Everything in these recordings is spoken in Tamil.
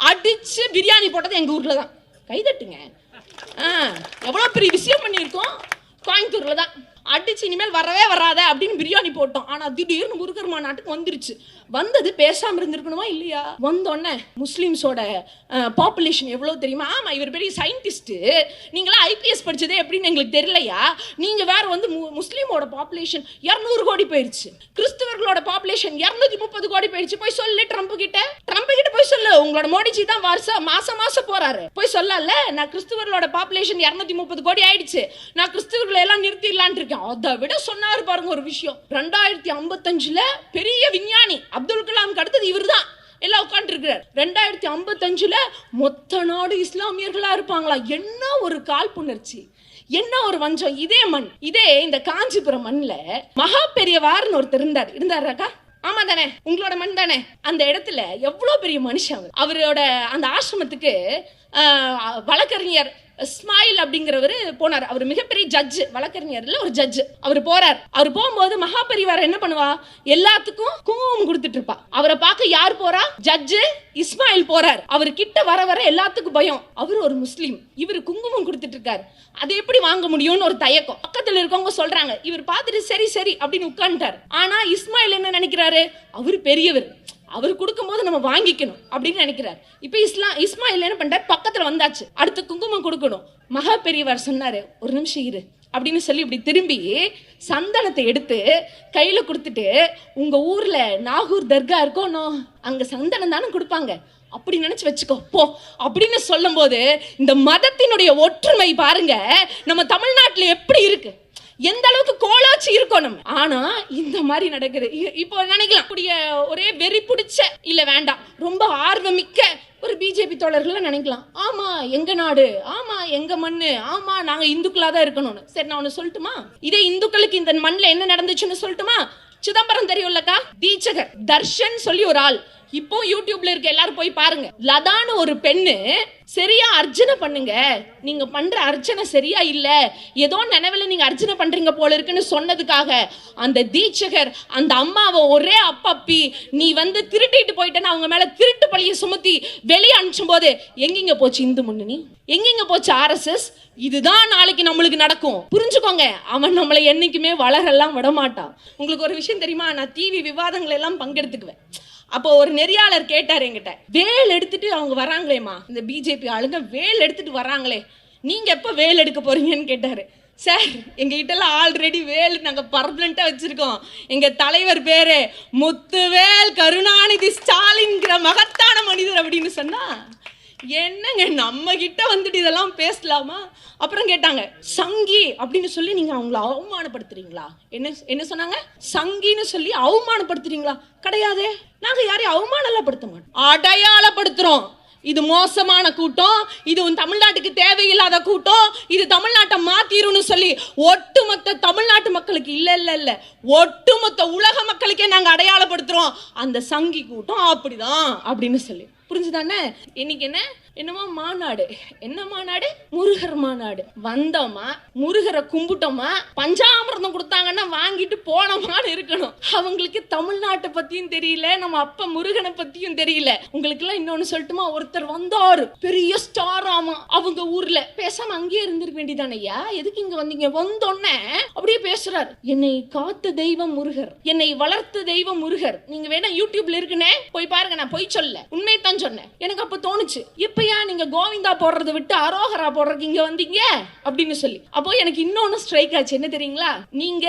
அடிச்சு பிரியாணி போட்டது எங்க ஊர்ல தான். கைதட்டுங்க. எவ்வளவு பெரிய விஷயம் பண்ணியிருக்கோம். கோயம்புத்தூர்ல தான் அடிச்சு இனிமேல் வரவே வராத அப்படின்னு பிரியாணி போட்டோம். ஆனா திடீர்னு முருகர் மாநாட்டுக்கு வந்துருச்சு. வந்தது பேசாம இருந்திருக்கணுமா இல்லையா? வந்தோடனே முஸ்லிம்ஸோட பாப்புலேஷன் எவ்வளவு தெரியுமா? ஆமா, இவர் பெரிய சயின்டிஸ்ட், நீங்களாம் ஐபிஎஸ் படிச்சதே எப்படின்னு எங்களுக்கு தெரியலையா? நீங்க வேற வந்து முஸ்லீமோட பாப்புலேஷன் 200 கோடி போயிருச்சு, கிறிஸ்தவர்களோட பாப்புலேஷன் 230 கோடி போயிருச்சு. போய் சொல்லு ட்ரம்ப் கிட்ட போய் சொல்லு. உங்களோட மோடிஜி தான் மாசம் போறாரு. போய் சொல்லல, நான் கிறிஸ்தவர்களோட பாப்புலேஷன் 230 கோடி ஆயிடுச்சு, நான் கிறிஸ்தவர்களை எல்லாம் நிறுத்திடலான் இருக்கேன். அதை விட சொன்னாரு பாருங்க ஒரு விஷயம். 2055 பெரிய விஞ்ஞானி அப்துல் கலாமுக்கு அடுத்தது இவர் தான் எல்லாம் உட்கார்ந்து இருக்கிறார். 2055 மொத்த நாடு இஸ்லாமியர்களா இருப்பாங்களா? என்ன ஒரு காழ்ப்புணர்ச்சி, என்ன ஒரு வஞ்சம். இதே மண், இதே இந்த காஞ்சிபுரம் மண்ல மகா பெரியவார்னு ஒருத்தர் இருந்தாருக்கா? ஆமா தானே, உங்களோட மண் தானே. அந்த இடத்துல எவ்வளவு பெரிய மனுஷன். அவரோட அந்த ஆசிரமத்துக்கு வழக்கறிஞர் இஸ்மாயில் அப்படிங்கிறவரு போனார். அவர் மிகப்பெரிய ஜட்ஜ், வழக்கறிஞர்ல ஒரு ஜட்ஜ். அவர் போறார். அவர் போகும்போது மகா பெரியவார் என்ன பண்ணுவா? எல்லாத்துக்கும் குங்குமம் கொடுத்துட்டு இருப்பா. அவரை பார்க்க யார் போறா? ஜட்ஜு இஸ்மாயில் போறார். அவர் கிட்ட வர எல்லாத்துக்கும் பயம். அவர் ஒரு முஸ்லீம், இவர் குங்குமம் கொடுத்துட்டு இருக்காரு, அதை எப்படி வாங்க முடியும்னு ஒரு தயக்கம். பக்கத்துல இருக்கவங்க சொல்றாங்க. இவர் பார்த்துட்டு சரி அப்படின்னு உட்கார்ந்துட்டார். ஆனா இஸ்மாயில் என்ன நினைக்கிறாரு? அவர் பெரியவர், அவர் கொடுக்கும்போது நம்ம வாங்கிக்கணும் அப்படின்னு நினைக்கிறார். இப்ப இஸ்மாயில் என்ன பண்றார்? பக்கத்துல வந்தாச்சு, அடுத்து குங்குமம் கொடுக்கணும். மகா பெரியவர் சொன்னாரு, ஒரு நிமிஷம் இரு அப்படின்னு சொல்லி இப்படி திரும்பி சந்தனத்தை எடுத்து கையில கொடுத்துட்டு, உங்க ஊர்ல நாகூர் தர்கா இருக்கோ, அங்க சந்தனம் தானே கொடுப்பாங்க, அப்படி நினைச்சு வச்சுக்கோ போ அப்படின்னு சொல்லும் போது இந்த மதத்தினுடைய ஒற்றுமை பாருங்க நம்ம தமிழ்நாட்டுல எப்படி இருக்கு, எந்த அளவுக்கு கோலாச்சி இருக்கணும். ஆனா இந்த மாதிரி நடக்குது. இப்போ நினைக்கலாம் கூடிய ஒரே வெறி பிடிச்ச இல்ல வேண்டாம் ரொம்ப ஆர்வமிக்க ஒரு பிஜேபி தோழர்கள் நினைக்கலாம், ஆமா எங்க நாடு, ஆமா எங்க மண்ணு, ஆமா நாங்க இந்துக்களா தான் இருக்கணும்னு. சரி, நான் ஒண்ணு சொல்லட்டுமா? இதே இந்துக்களுக்கு இந்த மண்ணில் என்ன நடந்துச்சுன்னு சொல்லட்டுமா? சிதம்பரம் தெரியும்லக்கா, தீட்சகர் தர்ஷன் சொல்லி ஒரு ஆள், இப்போ யூடியூப்ல இருக்க எல்லாரும் போய் பாருங்க. லதான்னு ஒரு பெண்ணு சரியா அர்ச்சனை பண்ணுங்க, நீங்க பண்ற அர்ச்சனை சரியா இல்ல, ஏதோ நினைவுல நீங்க அர்ச்சனை பண்றீங்க போல இருக்குன்னு சொன்னதுக்காக அந்த தீட்சகர் அந்த அம்மாவை ஒரே அப்பப்பி, நீ வந்து திருட்டிட்டு போயிட்டேன்னு அவங்க மேல திருட்டு பழிய சுமத்தி வெளியே அனுப்பிச்சும் போது எங்கெங்க போச்சு இந்து முன்னணி, எங்கெங்க போச்சு RSS? இதுதான் நாளைக்கு நம்மளுக்கு நடக்கும், புரிஞ்சுக்கோங்க. அவன் நம்மளை என்னைக்குமே வளரெல்லாம் விடமாட்டான். உங்களுக்கு ஒரு விஷயம் தெரியுமா? நான் டிவி விவாதங்கள் எல்லாம் பங்கெடுத்துக்குவேன். அப்போ ஒரு நெறியாளர் கேட்டார் என்கிட்ட, வேல் எடுத்துட்டு அவங்க வராங்களேம்மா, இந்த பிஜேபி ஆளுங்க வேல் எடுத்துட்டு வராங்களே, நீங்க எப்ப வேல் எடுக்க போறீங்கன்னு கேட்டாரு. சார், எங்க கிட்டலாம் ஆல்ரெடி வேல் நாங்க பர்மனண்டா வச்சிருக்கோம். எங்க தலைவர் பேரு முத்துவேல் கருணாநிதி ஸ்டாலின்ங்கிற மகத்தான மனிதர் அப்படின்னு சொன்னா, என்னங்க நம்ம கிட்ட வந்துட்டு இதெல்லாம் பேசலாமா? அப்புறம் கேட்டாங்க, சங்கி அப்படின்னு சொல்லி நீங்க அவங்கள அவமானப்படுத்துறீங்களா? என்ன சொன்னாங்க? சங்கின்னு சொல்லி அவமானப்படுத்துறீங்களா? கிடையாதே, நாங்க யாரையும் அவமானப்படுத்த மாட்டோம், அடையாளப்படுத்துறோம். இது மோசமான கூட்டம், இது தமிழ்நாட்டுக்கு தேவையில்லாத கூட்டம், இது தமிழ்நாட்டை மாத்திரும்னு சொல்லி ஒட்டுமொத்த தமிழ்நாட்டு மக்களுக்கு இல்ல ஒட்டுமொத்த உலக மக்களுக்கே நாங்க அடையாளப்படுத்துறோம். அந்த சங்கி கூட்டம் அப்படிதான் அப்படின்னு சொல்லி, புரிஞ்சுதானே? இன்னைக்கு என்னமோ மாநாடு, என்ன மாநாடு? முருகர் மாநாடு. வந்தோமா, முருகரை கும்பிட்டோமா, பஞ்சாமிர்தம் கொடுத்தாங்கன்னா வாங்கிட்டு போனோமான்னு இருக்கணும். அவங்களுக்கு தமிழ்நாட்டை பத்தியும் தெரியல, நம்ம அப்ப முருகனை பத்தியும் தெரியல. உங்களுக்கு எல்லாம் இன்னொன்னு சொல்லட்டுமா? ஒருத்தர் வந்தாரு, பெரிய ஸ்டார், ஆமா, அவங்க ஊர்ல. பேசாம அங்கேயே இருந்திருக்க வேண்டியதானையா, எதுக்கு இங்க வந்தீங்க? வந்தோன்னே அப்படியே பேசுறாரு, என்னை காத்த தெய்வம் முருகர், என்னை வளர்த்த தெய்வம் முருகர். நீங்க வேணா யூடியூப்ல இருக்குன்னு போய் பாருங்க, நான் போய் சொல்ல, உண்மைதான் சொன்னேன். எனக்கு அப்ப தோணுச்சு, இப்பயா நீங்க கோவிந்தா போடுறதை விட்டு அரோகரா போடுறதுக்கு இங்க வந்தீங்க அப்படின்னு சொல்லி. அப்போ எனக்கு இன்னொன்னு ஸ்ட்ரைக் ஆச்சு, என்ன தெரியுங்களா? நீங்க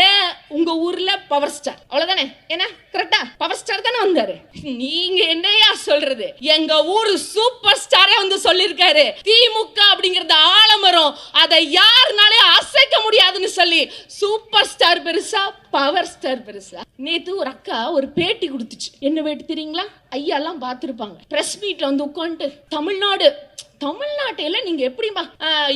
உங்க ஊர்ல பவர் ஸ்டார், அவ்வளவுதானே? என்ன கரெக்டா? பவர் ஸ்டார் தானே வந்தாரு. நீங்க என்னையா சொல்றது? எங்க ஊரு சூப்பர் ஸ்டாரே வந்து சொல்லிருக்காரு, திமுக அப்படிங்கறது ஆலமரம், அதை யாருனாலே அசைக்க முடியாதுன்னு சொல்லி. சூப்பர் ஸ்டார் பெருசா, பவர் ஸ்டார் பெருசா? நேத்து ஒரு அக்கா ஒரு பேட்டி கொடுத்துச்சு. என்ன பேட்டி தெரியுங்களா? ஐயா எல்லாம் பார்த்திருப்பாங்க. பிரஸ் மீட்ல வந்து உட்காந்துட்டு, தமிழ்நாட்டில நீங்க எப்படிமா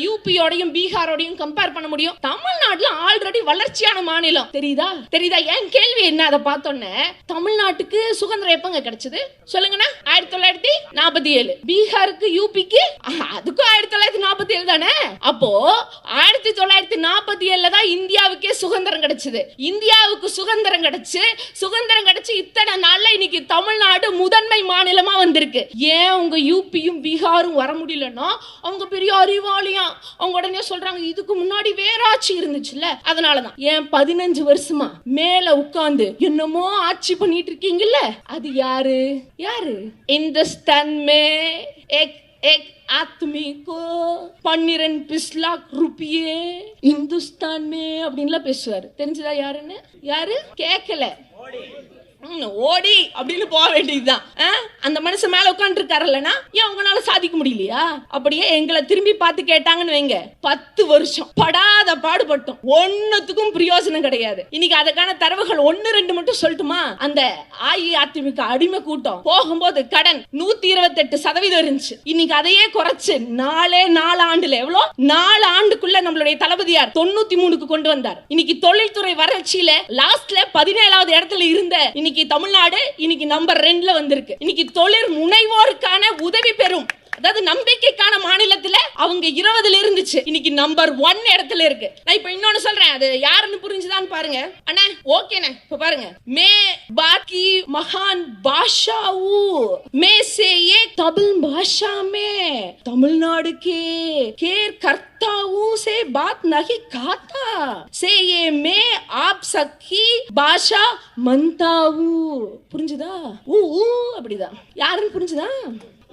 யூபியோடையும் பீகாரோடையும் கம்பேர் பண்ண முடியும்? தமிழ்நாட்டுல ஆல்ரெடி வளர்ச்சியான மாநிலம், தெரியுதா? ஏன் கேள்வி என்ன? அதை பார்த்தோன்னே தமிழ்நாட்டுக்கு சுதந்திரம் எப்பங்க கிடைச்சது சொல்லுங்கண்ணா? 1940 47, பீகாருக்கு யூபிக்கு அதுக்கும் 1947 தானே. அப்போ 1947 தான் இந்தியாவுக்கே சுதந்திரம் கிடைச்சது. இந்தியாவுக்கு சுதந்திரம் கிடைச்சு இத்தனை நாள்ல இன்னைக்கு தமிழ்நாடு முதன்மை மாநிலமா வந்திருக்கு. ஏன் உங்க யூபியும் பீகாரும் வர முடியலன்னா அவங்க பெரிய அறிவாளியா அவங்க உடனே சொல்றாங்க இதுக்கு முன்னாடி வேற ஆட்சி இருந்துச்சுல்ல அதனாலதான். ஏன் 15 வருஷமா மேல உட்கார்ந்து என்னமோ ஆட்சி பண்ணிட்டு இருக்கீங்கல்ல அது யாரு? இந்துஸ்தான் மே एक आदमी को 12 लाख रुपये இந்துஸ்தான் மே அப்படின்லாம் பேசுவாரு. தெரிஞ்சதா யாருன்னு? யாரு கேட்கல? ஓடி அப்படின்னு போக வேண்டியதுதான். அந்த மனுஷன் மேல உட்காந்து இருக்காருல்லனா ஏன் உங்களால சாதிக்க முடியலையா? அப்படியே எங்களை திரும்பி பார்த்து கேட்டாங்கன்னு வைங்க 10 வருஷம் படாத பாடுபட்டோம், ஒன்னுத்துக்கும் பிரயோஜனம் கிடையாது. இன்னைக்கு அதுக்கான தரவுகள் 1-2 மட்டும் சொல்லட்டுமா? அந்த அஇஅதிமுக அடிமை கூட்டம் போகும்போது கடன் 128% இருந்துச்சு. இன்னைக்கு அதையே குறைச்சு 4 ஆண்டுல எவ்வளோ 4 ஆண்டுக்குள்ள நம்மளுடைய தளபதியார் 93க்கு கொண்டு வந்தார். இன்னைக்கு தொழில்துறை வளர்ச்சியில லாஸ்ட்ல 17வது இடத்துல இருந்த இன்னைக்கு தமிழ்நாடு இன்னைக்கு நம்பர் 2ல வந்திருக்கு. இன்னைக்கு தொழில் முனைவோருக்கான உதவி பெறும் அதாவது நம்பிக்கைக்கான மாநிலத்துல அவங்க 20ல இருந்துச்சு, இன்னைக்கு நம்பர் 1 இடத்துல இருக்கு. நான் இப்ப இன்னொன்னு சொல்றேன், அது யாருன்னு புரிஞ்சுதான்னு பாருங்க. அண்ணா ஓகேண்ணே இப்ப பாருங்க. மே பாக்கி மகான் பாஷாவு மே से एक तमिल भाषा में तमिलनाडु के केर कर्ताओं से बात नहीं कहता से ये मैं आप सबकी भाषा मनता हूं. புரிஞ்சுதா? அப்படிதான். யாருன்னு புரிஞ்சுதா?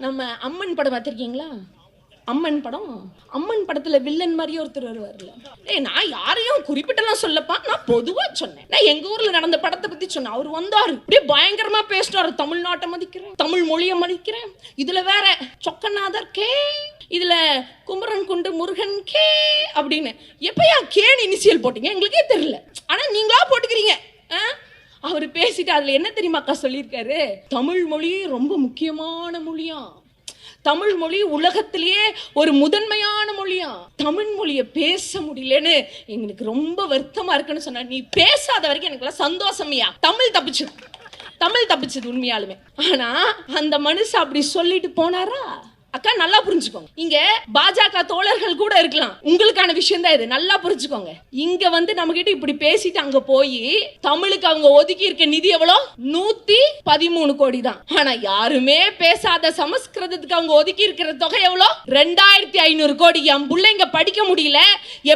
நம்ம அம்மன் படம் பார்த்திருக்கீங்களா? அம்மன் படத்துல வில்லன் மாதிரி ஒருத்தர் வருவார்ல. நான் யாரையும் குறிப்பிட்டலாம் சொல்லப்பா, நான் பொதுவா சொன்னேன். நான் எங்க ஊர்ல நடந்த படத்தை பத்தி சொன்னேன். அவர் வந்தாரு அப்படியே பயங்கரமா பேசினாரு. தமிழ்நாட்டை மதிக்கிறேன், தமிழ் மொழியை மதிக்கிறேன், இதுல வேற சொக்கநாதர் கே, இதுல குமரன் குண்டு முருகன் கே அப்படின்னு. எப்பயா கேன்னு இனிஷியல் போட்டீங்க எங்களுக்கே தெரியல, ஆனா நீங்களா போட்டுக்கிறீங்க. அவர் பேசிட்டு அதுல என்ன தெரியுமாக்கா சொல்லியிருக்காரு? தமிழ் மொழி ரொம்ப முக்கியமான மொழியா, தமிழ் மொழி உலகத்திலேயே ஒரு முதன்மையான மொழியா, தமிழ் மொழியை பேச முடியலன்னு எங்களுக்கு ரொம்ப வருத்தமா இருக்குன்னு சொன்னா. நீ பேசாத வரைக்கும் எனக்கு சந்தோஷமையா. தமிழ் தப்பிச்சது உண்மையாலுமே. ஆனா அந்த மனுஷன் அப்படி சொல்லிட்டு போனாரா? அக்கா நல்லா புரிஞ்சுக்கோங்க, இங்க பாஜக தோழர்கள் கூட இருக்கலாம், உங்களுக்கான விஷயம் தான் இது, நல்லா புரிஞ்சுக்கோங்க. இங்க வந்து நம்ம கிட்ட இப்படி பேசிட்டு அங்க போய் தமிழுக்கு அவங்க ஒதுக்கி இருக்க நிதி எவ்வளோ 113 கோடி தான். ஆனா யாருமே பேசாத சமஸ்கிருதத்துக்கு அவங்க ஒதுக்கி இருக்கிற தொகை எவ்வளோ 2500 கோடி. என் பிள்ளைங்க படிக்க முடியல,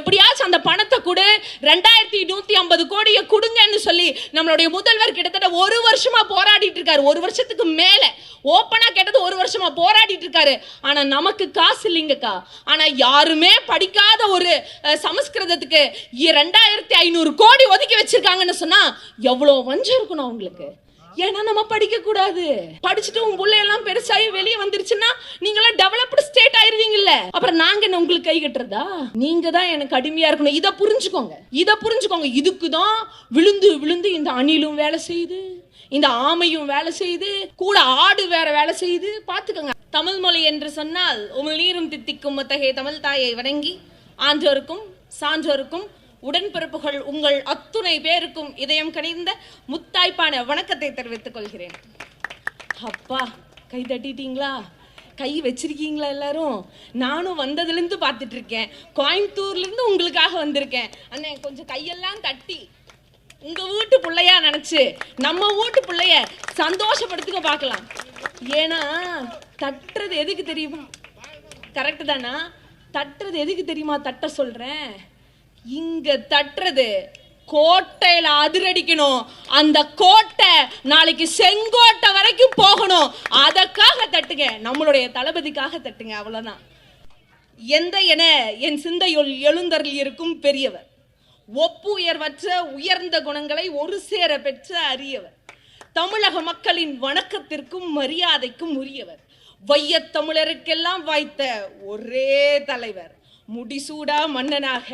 எப்படியாச்சும் அந்த பணத்தை கொடு, 2150 கோடியை கொடுங்கன்னு சொல்லி நம்மளுடைய முதல்வர் கிட்டத்தட்ட 1 வருஷமா போராடிட்டு இருக்காரு. 1 வருஷத்துக்கு மேல ஓப்பனா கேட்டது 1 வருஷமா போராடிட்டு இருக்காரு. ஆனா நமக்கு காசு இல்லைங்கக்கா. ஆனா யாருமே படிக்காத ஒரு சமஸ்கிருதத்துக்கு 2500 கோடி ஒதுக்கி வச்சிருக்காங்கன்னு சொன்னா எவ்வளவு வஞ்சம் இருக்கணும் அவங்களுக்கு. ஏன்னா நம்ம படிக்க கூடாது, படிச்சுட்டு உங்க பிள்ளை எல்லாம் பெருசாகி வெளியே வந்துருச்சுன்னா நீங்களாம் டெவலப்டு ஸ்டேட் ஆயிருவீங்கல்ல. அப்புறம் நாங்க என்ன உங்களுக்கு கை கட்டுறதா? நீங்க தான் எனக்கு அடிமையா இருக்கணும். இதை புரிஞ்சுக்கோங்க. இதுக்கு தான் விழுந்து விழுந்து இந்த அணிலும் வேலை செய்யுது, இந்த ஆமையும் வேலை செய்யுது, கூட ஆடு வேற வேலை செய்யுது. பாத்துக்கோங்க. தமிழ் மொழி என்று சொன்னால் உமிழ் நீரும் தித்திக்கும் முத்தகை தமிழ் தாயை வணங்கி ஆன்றோருக்கும் சான்றோருக்கும் உடன்பிறப்புகள் உங்கள் அத்துணை பேருக்கும் இதயம் கனிந்த முத்தாய்ப்பான வணக்கத்தை தெரிவித்துக் கொள்கிறேன். அப்பா கை தட்டிட்டீங்களா? கை வச்சிருக்கீங்களா எல்லாரும்? நானும் வந்ததுலேருந்து பார்த்துட்டு இருக்கேன், கோயம்புத்தூர்லேருந்து உங்களுக்காக வந்திருக்கேன். அண்ணே கொஞ்சம் கையெல்லாம் தட்டி உங்க வீட்டு பிள்ளையா நினைச்சு நம்ம வீட்டு பிள்ளைய சந்தோஷப்படுத்துக்க பார்க்கலாம். ஏன்னா தட்டுறது எதுக்கு தெரியுமா? கரெக்ட் தானா? தட்டுறது எதுக்கு தெரியுமா? தட்ட சொல்றேன், இங்க தட்டுறது கோட்டையில அதிரடிக்கணும். அந்த கோட்டை நாளைக்கு செங்கோட்டை வரைக்கும் போகணும். அதற்காக தட்டுங்க, நம்மளுடைய தளபதிக்காக தட்டுங்க, அவ்வளவுதான். எந்த என என் சிந்தையுள் எழுந்தருள் இருக்கும் பெரியவர், ஒப்புயர்வற்ற உயர்ந்த குணங்களை ஒரு சேர பெற்ற அரியவர், தமிழக மக்களின் வணக்கத்திற்கும் மரியாதைக்கும் உரியவர், வையத் தமிழருக்கெல்லாம் வாய்த்த ஒரே தலைவர், முடிசூடா மன்னனாக.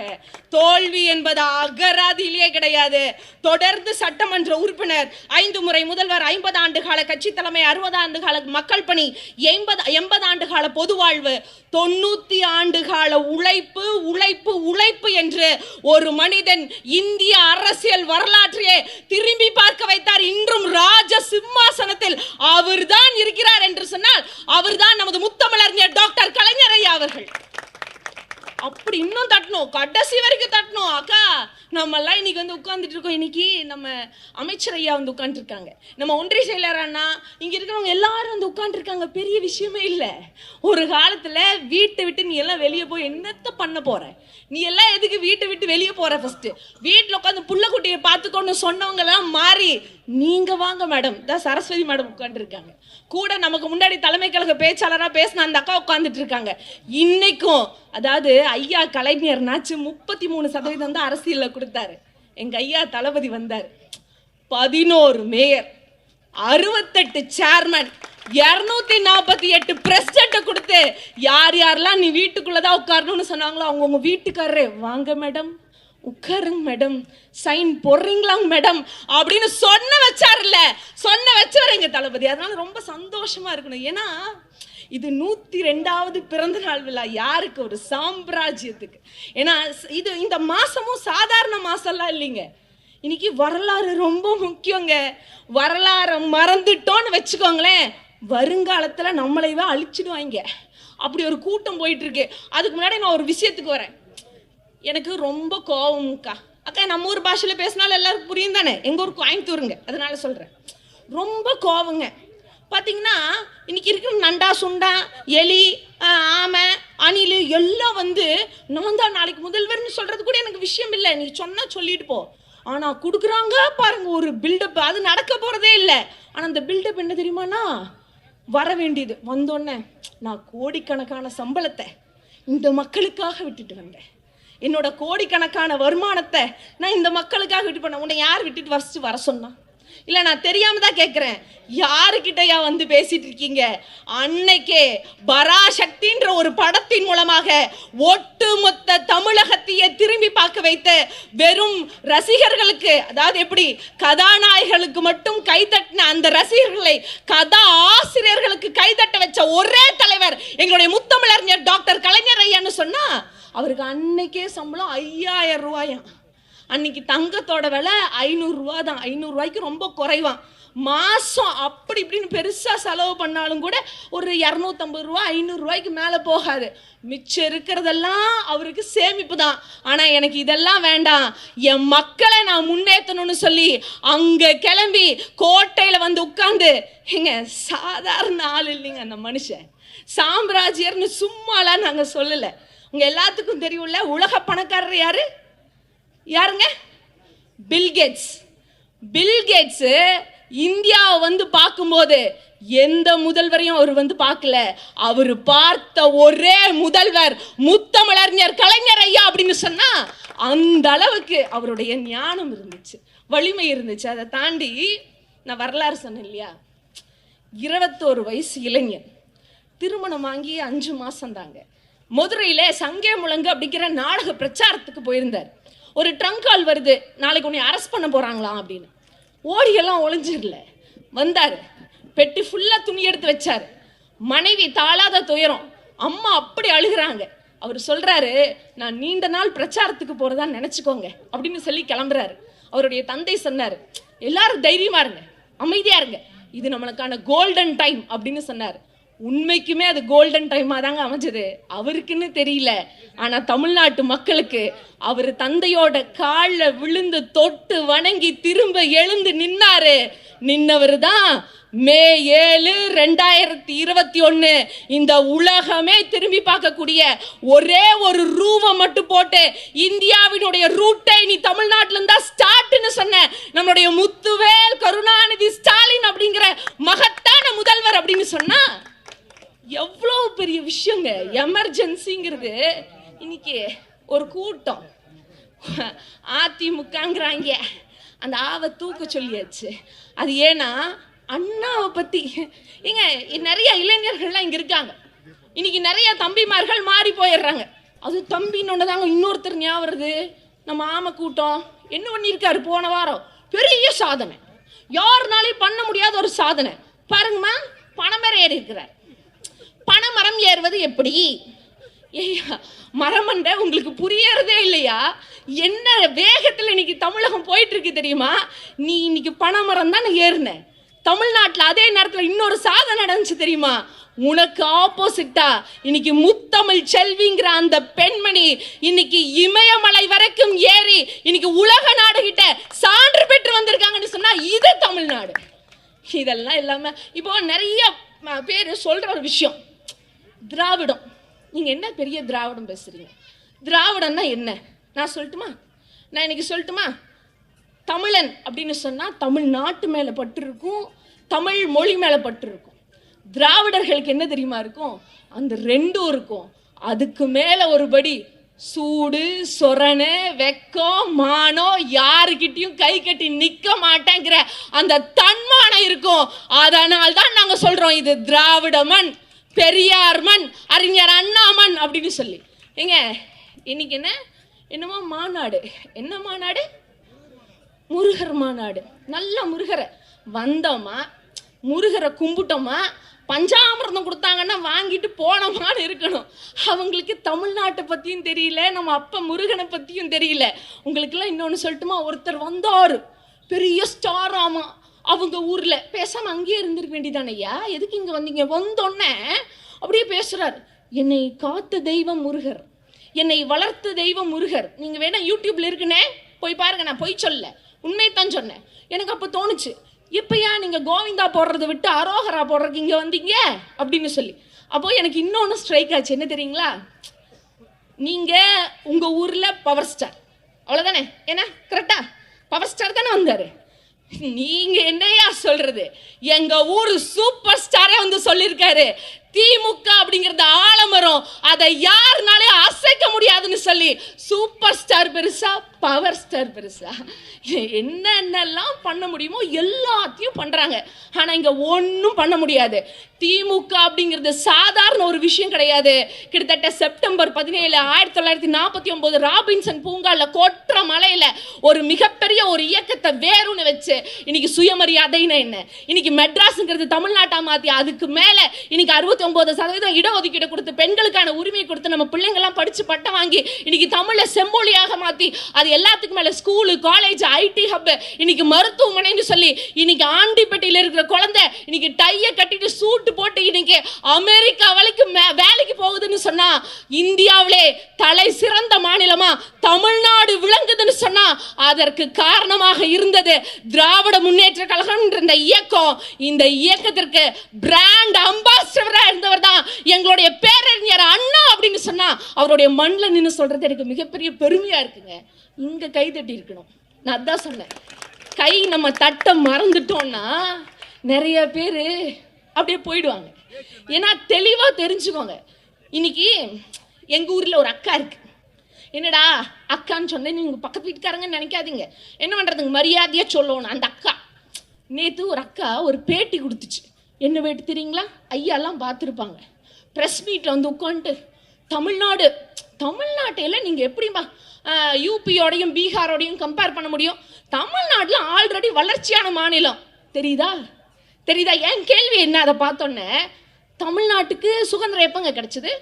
தோல்வி என்பது அகராதியிலே கிடையாது. தொடர்ந்து சட்டமன்ற உறுப்பினர், 5 முறை முதல்வர், 50 ஆண்டு கால கட்சி தலைமை, 60 ஆண்டு கால மக்கள் பணி, 80 ஆண்டு கால பொது வாழ்வு, 90 ஆண்டு கால உழைப்பு உழைப்பு உழைப்பு என்று ஒரு மனிதன் இந்திய அரசியல் வரலாற்றையே திரும்பி பார்க்க வைத்தார். இன்றும் ராஜ சிம்மாசனத்தில் அவர்தான் இருக்கிறார் என்று சொன்னால் அவர்தான் நமது முத்தமிழறிஞர் டாக்டர் கலைஞர் ஐயா அவர்கள். அப்படி இன்னும் தட்டணும், கடைசி வரைக்கும் தட்டணும். அக்கா, நம்ம எல்லாம் இன்னைக்கு வந்து உட்கார்ந்துட்டு இருக்கோம். இன்னைக்கு நம்ம அமைச்சர் ஐயா வந்து உட்காந்துருக்காங்க, நம்ம ஒன்றிய செயலர் அண்ணா, இங்க இருக்கிறவங்க எல்லாரும் வந்து உட்காந்துருக்காங்க. பெரிய விஷயமே இல்லை. ஒரு காலத்துல வீட்டை விட்டு நீ எல்லாம் வெளியே போய் என்னத்த பண்ண போற? நீ எல்லாம் எதுக்கு வீட்டை விட்டு வெளியே போற? ஃபர்ஸ்ட் வீட்டில் உட்காந்து புள்ள குட்டியை பார்த்துக்கொண்டு சொன்னவங்க எல்லாம் மாறி நீங்க வாங்க மேடம். தான் சரஸ்வதி மேடம் உட்காந்துருக்காங்க. கூட நமக்கு முன்னாடி தலைமை கழக பேச்சாளராக பேசின அந்த அக்கா உட்காந்துட்டு இருக்காங்க. இன்னைக்கும் அதாவது ஐயா கலைஞர்னாச்சு 33% தான் அரசியலில் கொடுத்தாரு. எங்க ஐயா தளபதி வந்தார், 11 மேயர், 68 சேர்மன், 248 பிரசிடென்ட் கொடுத்து யார் யாரெல்லாம் நீ வீட்டுக்குள்ளதான் உட்காரணும்னு சொன்னாங்களோ அவங்கவுங்க வீட்டுக்காரரே வாங்க மேடம், உட்காருங்க மேடம், சைன் போடுறீங்களாங்க மேடம் அப்படின்னு சொன்ன வச்சார்ல, சொன்ன வச்சவர் எங்க தளபதி. அதனால ரொம்ப சந்தோஷமா இருக்கணும். ஏன்னா இது 102வது பிறந்த நாள் விழா. யாருக்கு? ஒரு சாம்ராஜ்யத்துக்கு. ஏன்னா இது இந்த மாசமும் சாதாரண மாசம்லாம் இல்லைங்க. இன்னைக்கு வரலாறு ரொம்ப முக்கியங்க. வரலாறை மறந்துட்டோன்னு வச்சுக்கோங்களேன், வருங்காலத்துல நம்மளைவே அழிச்சிடுவாங்க. அப்படி ஒரு கூட்டம் போயிட்டு இருக்கு. அதுக்கு முன்னாடி நான் ஒரு விஷயத்துக்கு வரேன். எனக்கு ரொம்ப கோவம்க்கா. அக்கா, நம்ம ஊர் பாஷையில பேசினாலும் எல்லாருக்கும் புரியும் தானே? எங்க ஊர் கோயம்புத்தூருங்க, அதனால சொல்றேன். ரொம்ப கோவங்க. பார்த்தீங்கன்னா இன்னைக்கு இருக்கிற நண்டா சுண்டா எலி ஆமை அணில் எல்லாம் வந்து நான் தான் நாளைக்கு முதல்வர்னு சொல்றது கூட எனக்கு விஷயம் இல்லை. நீ சொன்னா சொல்லிட்டு போ. ஆனா கொடுக்குறாங்க பாருங்க ஒரு பில்டப். அது நடக்க போறதே இல்லை. ஆனா அந்த பில்டப் என்ன தெரியுமாண்ணா? வர வேண்டியது வந்தோடனே நான் கோடிக்கணக்கான சம்பளத்தை இந்த மக்களுக்காக விட்டுட்டு வந்தேன். என்னோட கோடிக்கணக்கான வருமானத்தை நான் இந்த மக்களுக்காக விட்டு பண்ண. உன்னை யார் விட்டுட்டு வர சொன்னா? இல்லை, நான் தெரியாம தான் கேட்குறேன். யாருக்கிட்டையா வந்து பேசிட்டு இருக்கீங்க? அன்னைக்கே பராசக்தின்ற ஒரு படத்தின் மூலமாக ஒட்டுமொத்த தமிழகத்தையே திரும்பி பார்க்க வைத்து வெறும் ரசிகர்களுக்கு, அதாவது எப்படி கதாநாயகர்களுக்கு மட்டும் கைதட்டின அந்த ரசிகர்களை கதா ஆசிரியர்களுக்கு கைதட்ட வச்ச ஒரே தலைவர் எங்களுடைய முத்தமிழறிஞர் டாக்டர் கலைஞர் ஐயான்னு சொன்னா அவருக்கு அன்னைக்கே சம்பளம் 5000 ரூபாயாம். அன்னைக்கு தங்கத்தோட விலை 500 ரூபா தான். 500 ரூபாய்க்கு ரொம்ப குறைவான். மாசம் அப்படி இப்படின்னு பெருசா செலவு பண்ணாலும் கூட ஒரு 250 ரூபா 500 ரூபாய்க்கு மேல போகாது. மிச்சம் இருக்கிறதெல்லாம் அவருக்கு சேமிப்பு தான். ஆனா எனக்கு இதெல்லாம் வேண்டாம், என் மக்களை நான் முன்னேற்றணும்னு சொல்லி அங்க கிளம்பி கோட்டையில வந்து உட்கார்ந்து, எங்க சாதாரண ஆள் இல்லைங்க அந்த மனுஷன். சாம்ராஜ்யர்னு சும்மாலாம் நாங்க சொல்லல. உங்க எல்லாத்துக்கும் தெரியும்ல, உலக பணக்காரர் யாரு? யாருங்க? பில்கேட்ஸ். பில்கேட்ஸ் இந்தியாவை வந்து பார்க்கும்போது எந்த முதல்வரையும் அவர் வந்து பார்க்கல. அவர் பார்த்த ஒரே முதல்வர் முத்தமிழறிஞர் கலைஞர் ஐயா அப்படின்னு சொன்னா அந்த அளவுக்கு அவருடைய ஞானம் இருந்துச்சு, வலிமை இருந்துச்சு. அதை தாண்டி நான் வரலாறு சொன்னேன் இல்லையா, 21 வயசு இளைஞன், திருமணம் வாங்கி 5 மாசம் தாங்க. மதுரையில சங்கே முழங்கு அப்படிங்கிற நாடக பிரச்சாரத்துக்கு போயிருந்தார். ஒரு ட்ரங்க் கால் வருது, நாளைக்கு உன்னை அரெஸ்ட் பண்ண போறாங்களாம் அப்படின்னு. ஓடியெல்லாம் ஒளிஞ்சிடல, வந்தார். பெட்டி ஃபுல்லா துணி எடுத்து வச்சார். மனைவி தாளாத துயரம், அம்மா அப்படி அழுகிறாங்க. அவர் சொல்றாரு, நான் நீண்ட நாள் பிரச்சாரத்துக்கு போறதா நினைச்சுக்கோங்க அப்படின்னு சொல்லி கிளம்புறாரு. அவருடைய தந்தை சொன்னார், எல்லாரும் தைரியமா இருங்க, அமைதியா இருங்க, இது நம்மளுக்கான கோல்டன் டைம் அப்படின்னு சொன்னார். உண்மைக்குமே அது கோல்டன் டைமா தாங்க அமைஞ்சது. அவருக்குன்னு தெரியல, ஆனா தமிழ்நாட்டு மக்களுக்கு அவர் தந்தையோட காலில் விழுந்து தொட்டு வணங்கி திரும்ப எழுந்து நின்னாரு. நின்னவர் தான் மே 7, 2021 இந்த உலகமே திரும்பி பார்க்கக்கூடிய ஒரே ஒரு ரூபம் மட்டும் போட்டு இந்தியாவினுடைய ரூட்டை நீ தமிழ்நாட்டில இருந்தா ஸ்டார்ட்னு சொன்ன நம்மளுடைய முத்துவேல் கருணாநிதி ஸ்டாலின் அப்படிங்கிற மகத்தான முதல்வர் அப்படின்னு சொன்னா எவ்வளோ பெரிய விஷயங்க. எமர்ஜென்சிங்கிறது இன்னைக்கு ஒரு கூட்டம் அதிமுகங்கிறாங்க, அந்த ஆவை தூக்க சொல்லியாச்சு. அது ஏன்னா அண்ணாவை பத்தி ஏங்க நிறைய இளைஞர்கள்லாம் இங்க இருக்காங்க. இன்னைக்கு நிறைய தம்பிமார்கள் மாறி போயிடுறாங்க. அது தம்பின்னு தாங்க இன்னொருத்தர் ஞாபகம் வருது. நம்ம ஆமை கூட்டம் என்ன பண்ணியிருக்காரு போன வாரம், பெரிய சாதனை, யாருனாலையும் பண்ண முடியாத ஒரு சாதனை பாருங்கம்மா. பனைமரம் ஏறி இருக்கிறார். பனைமரம் ஏறுவது எப்படி? ஏய்யா மரமண்ட உங்களுக்கு புரியறதே இல்லையா? என்ன வேகத்தில் இன்னைக்கு தமிழகம் போயிட்டு இருக்கு தெரியுமா? நீ இன்னைக்கு பனைமரம் தான் ஏறின. தமிழ்நாட்டில் அதே நேரத்தில் இன்னொரு சாதனை நடந்துச்சு தெரியுமா? உனக்கு ஆப்போசிட்டா இன்னைக்கு முத்தமிழ் செல்விங்கிற அந்த பெண்மணி இன்னைக்கு இமயமலை வரைக்கும் ஏறி இன்னைக்கு உலக நாடுகிட்ட சான்று பெற்று வந்திருக்காங்கன்னு சொன்னா இது தமிழ்நாடு. இதெல்லாம் இல்லாம இப்போ நிறைய பேர் சொல்ற ஒரு விஷயம், திராவிடம். நீங்க என்ன பெரிய திராவிடம் பேசுறீங்க? திராவிடம்னா என்ன நான் சொல்லட்டுமா? நான் இன்னைக்கு சொல்லட்டுமா? தமிழன் அப்படின்னு சொன்னா தமிழ்நாட்டு மேல பற்று இருக்கும், தமிழ் மொழி மேல பற்று இருக்கும். திராவிடர்களுக்கு என்ன தெரியுமா இருக்கும்? அந்த ரெண்டும் இருக்கும். அதுக்கு மேல ஒருபடி சூடு சொரண வெக்கம் மானம், யாருக்கிட்டையும் கை கட்டி நிக்க மாட்டேங்கிற அந்த தன்மானம் இருக்கும். அதனால் தான் நாங்க சொல்றோம் இது திராவிட மண், பெரியார் மண், அறிஞர் அண்ணா மண் அப்படின்னு சொல்லி. ஏங்க இன்னைக்கு என்னமோ மாநாடு, என்ன மாநாடு? முருகர் மாநாடு. நல்ல முருகரை வந்தோமா, முருகரை கும்பிட்டோமா, பஞ்சாமிர்தம் கொடுத்தாங்கன்னா வாங்கிட்டு போனோமான்னு இருக்கணும். அவங்களுக்கு தமிழ்நாட்டை பற்றியும் தெரியல, நம்ம அப்பா முருகனை பற்றியும் தெரியல. உங்களுக்கெல்லாம் இன்னொன்று சொல்லட்டுமா? ஒருத்தர் வந்தார், பெரிய ஸ்டார். ஆமா, அவங்க ஊரில் பேசாமல் அங்கேயே இருந்திருக்க வேண்டியதானே ஐயா, எதுக்கு இங்கே வந்தீங்க? வந்தோடனே அப்படியே பேசுகிறார், என்னை காத்த தெய்வம் முருகர், என்னை வளர்த்த தெய்வம் முருகர். நீங்கள் வேணா யூடியூப்ல இருக்குன்னே போய் பாருங்க, நான் போய் சொல்ல, உண்மைத்தான் சொன்னேன். எனக்கு அப்போ தோணுச்சு, இப்பயா நீங்கள் கோவிந்தா போடுறதை விட்டு அரோகரா போடுறதுக்கு இங்கே வந்தீங்க அப்படின்னு சொல்லி. அப்போ எனக்கு இன்னொன்று ஸ்ட்ரைக் ஆச்சு, என்ன தெரியுங்களா? நீங்கள் உங்கள் ஊரில் பவர் ஸ்டார், அவ்வளோதானே? ஏன்னா கரெக்டா பவர் ஸ்டார் தானே வந்தார். நீங்க என்னையா சொல்றது? எங்க ஊரு சூப்பர் ஸ்டாரே வந்து சொல்லியிருக்காரு, திமுக அப்படிங்கிறது ஆலமரம், அதை யாருனாலே அசைக்க முடியாதுன்னு சொல்லி. சூப்பர் ஸ்டார் பெருசா, பவர் ஸ்டார் பெருசா? என்னென்னலாம் பண்ண முடியுமோ எல்லாத்தையும் பண்றாங்க. ஆனா இங்க ஒன்றும் பண்ண முடியாது. திமுக அப்படிங்கிறது சாதாரண ஒரு விஷயம் கிடையாது. கிட்டத்தட்ட செப்டம்பர் 17, 1949 ராபின்சன் பூங்கால கொற்ற மலையில ஒரு மிகப்பெரிய ஒரு இயக்கத்தை வேறுன்னு வச்சு இன்னைக்கு சுயமரியாதைன்னு என்ன, இன்னைக்கு மெட்ராஸ்ங்கிறது தமிழ்நாட்டா மாத்தி அதுக்கு மேல இன்னைக்கு 69% இடஒதுக்கீடு கொடுத்து பெண்களுக்கான உரிமை கொடுத்து நம்ம பிள்ளைங்கள்லாம் படிச்சு பட்டம் வாங்கி இன்னைக்கு தமிழை செம்மொழியாக மாத்தி அது எல்லாத்துக்கும் மேல ஸ்கூலு காலேஜ் ஐடி ஹப் இன்னைக்கு மருத்துவமனைன்னு சொல்லி இன்னைக்கு ஆண்டிப்பட்டியில இருக்கிற குழந்தை இன்னைக்கு டைய கட்டிட்டு சூட்டு போட்டு இன்னைக்கு அமெரிக்கா வரைக்கும் வேலைக்கு போகுதுன்னு சொன்னா, இந்தியாவிலே தலை சிறந்த மாநிலமா தமிழ்நாடு விளங்குதுன்னு சொன்னா அதற்கு காரணமாக இருந்தது திராவிட முன்னேற்ற கழகம் என்ற இயக்கம். இந்த இயக்கத்திற்கு பிராண்ட் அம்பாசிடரா இருந்தவர் தான் எங்களுடைய பேரறிஞர் அண்ணா அப்படின்னு சொன்னா அவருடைய மண்ணில் நின்று சொல்றது எனக்கு மிகப்பெரிய பெருமையா இருக்குங்க. இங்க கை தட்டி இருக்கணும். நான் அதான் சொன்னேன், கை நம்ம தட்ட மறந்துட்டோம்னா நிறைய பேர் அப்படியே போயிடுவாங்க. ஏன்னா தெளிவா தெரிஞ்சுக்கோங்க, இன்னைக்கு எங்க ஊர்ல ஒரு அக்கா இருக்கு. என்னடா அக்கான்னு சொன்னேன், நீங்க பக்கத்து வீட்டுக்காரங்கன்னு நினைக்காதீங்க, என்ன பண்றதுங்க, மரியாதையா சொல்லணும். அந்த அக்கா நேற்று ஒரு அக்கா ஒரு பேட்டி கொடுத்துச்சு. என்ன பேட்டி தெரியுங்களா? ஐயாலாம் பார்த்துருப்பாங்க. ப்ரெஸ் மீட்டில் வந்து உட்காந்துட்டு தமிழ்நாட்டில் நீங்கள் எப்படிமா யூபியோடையும் பீகாரோடையும் கம்பேர் பண்ண முடியும்? தமிழ்நாட்டில் ஆல்ரெடி வளர்ச்சியான மாநிலம் தெரியுதா? என் கேள்வி என்ன? அதை பார்த்தோன்னே தமிழ்நாட்டுக்கு சுதந்திரம் எப்பங்க கிடைச்சது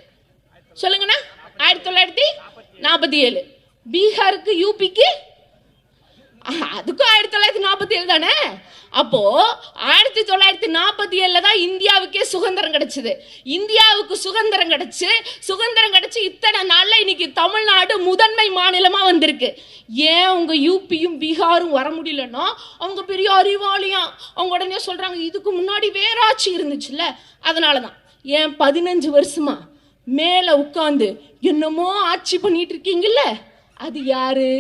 சொல்லுங்கண்ணா? 1947. பீகாருக்கு யூபிக்கு அதுக்கும் 1947 தானே. அப்போ 1947 தான் இந்தியாவுக்கே சுதந்திரம் கிடைச்சது. இந்தியாவுக்கு சுதந்திரம் கிடைச்சு இத்தனை நாள்ல இன்னைக்கு தமிழ்நாடு முதன்மை மாநிலமா வந்திருக்கு. ஏன் உங்க யூபியும் பீகாரும் வர முடியலன்னா அவங்க பெரிய அறிவாளியா அவங்க உடனே சொல்றாங்க, இதுக்கு முன்னாடி வேற ஆட்சி இருந்துச்சுல்ல, அதனாலதான். ஏன் 15 வருஷமா மேல உட்கார்ந்து என்னமோ ஆட்சி பண்ணிட்டு இருக்கீங்கல்ல, அது யாரு?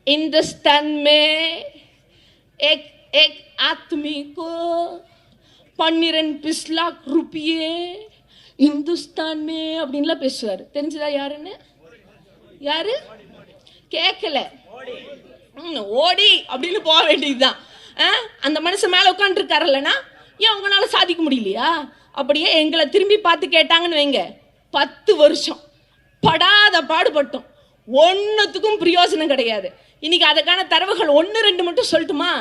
हिंदुस्तान में एक आदमी को 12 लाख रुपये இந்துஸ்தான் மே அப்படின்லாம் பேசுவார். தெரிஞ்சுதா யாருன்னு? யாரு கேட்கல? ஓடி அப்படின்னு போக வேண்டியதுதான். அந்த மனுஷன் மேல உட்காந்து இருக்காருல்லனா ஏன் உங்களால சாதிக்க முடியலையா? அப்படியே எங்களை திரும்பி பார்த்து கேட்டாங்கன்னு வைங்க, 10 வருஷம் படாத பாடுபட்டோம், ஒன்றுத்துக்கும் பிரயோஜனம் கிடையாது. இன்னைக்கு அதுக்கான தரவுகள் 1-2 மட்டும் சொல்லட்டுமா?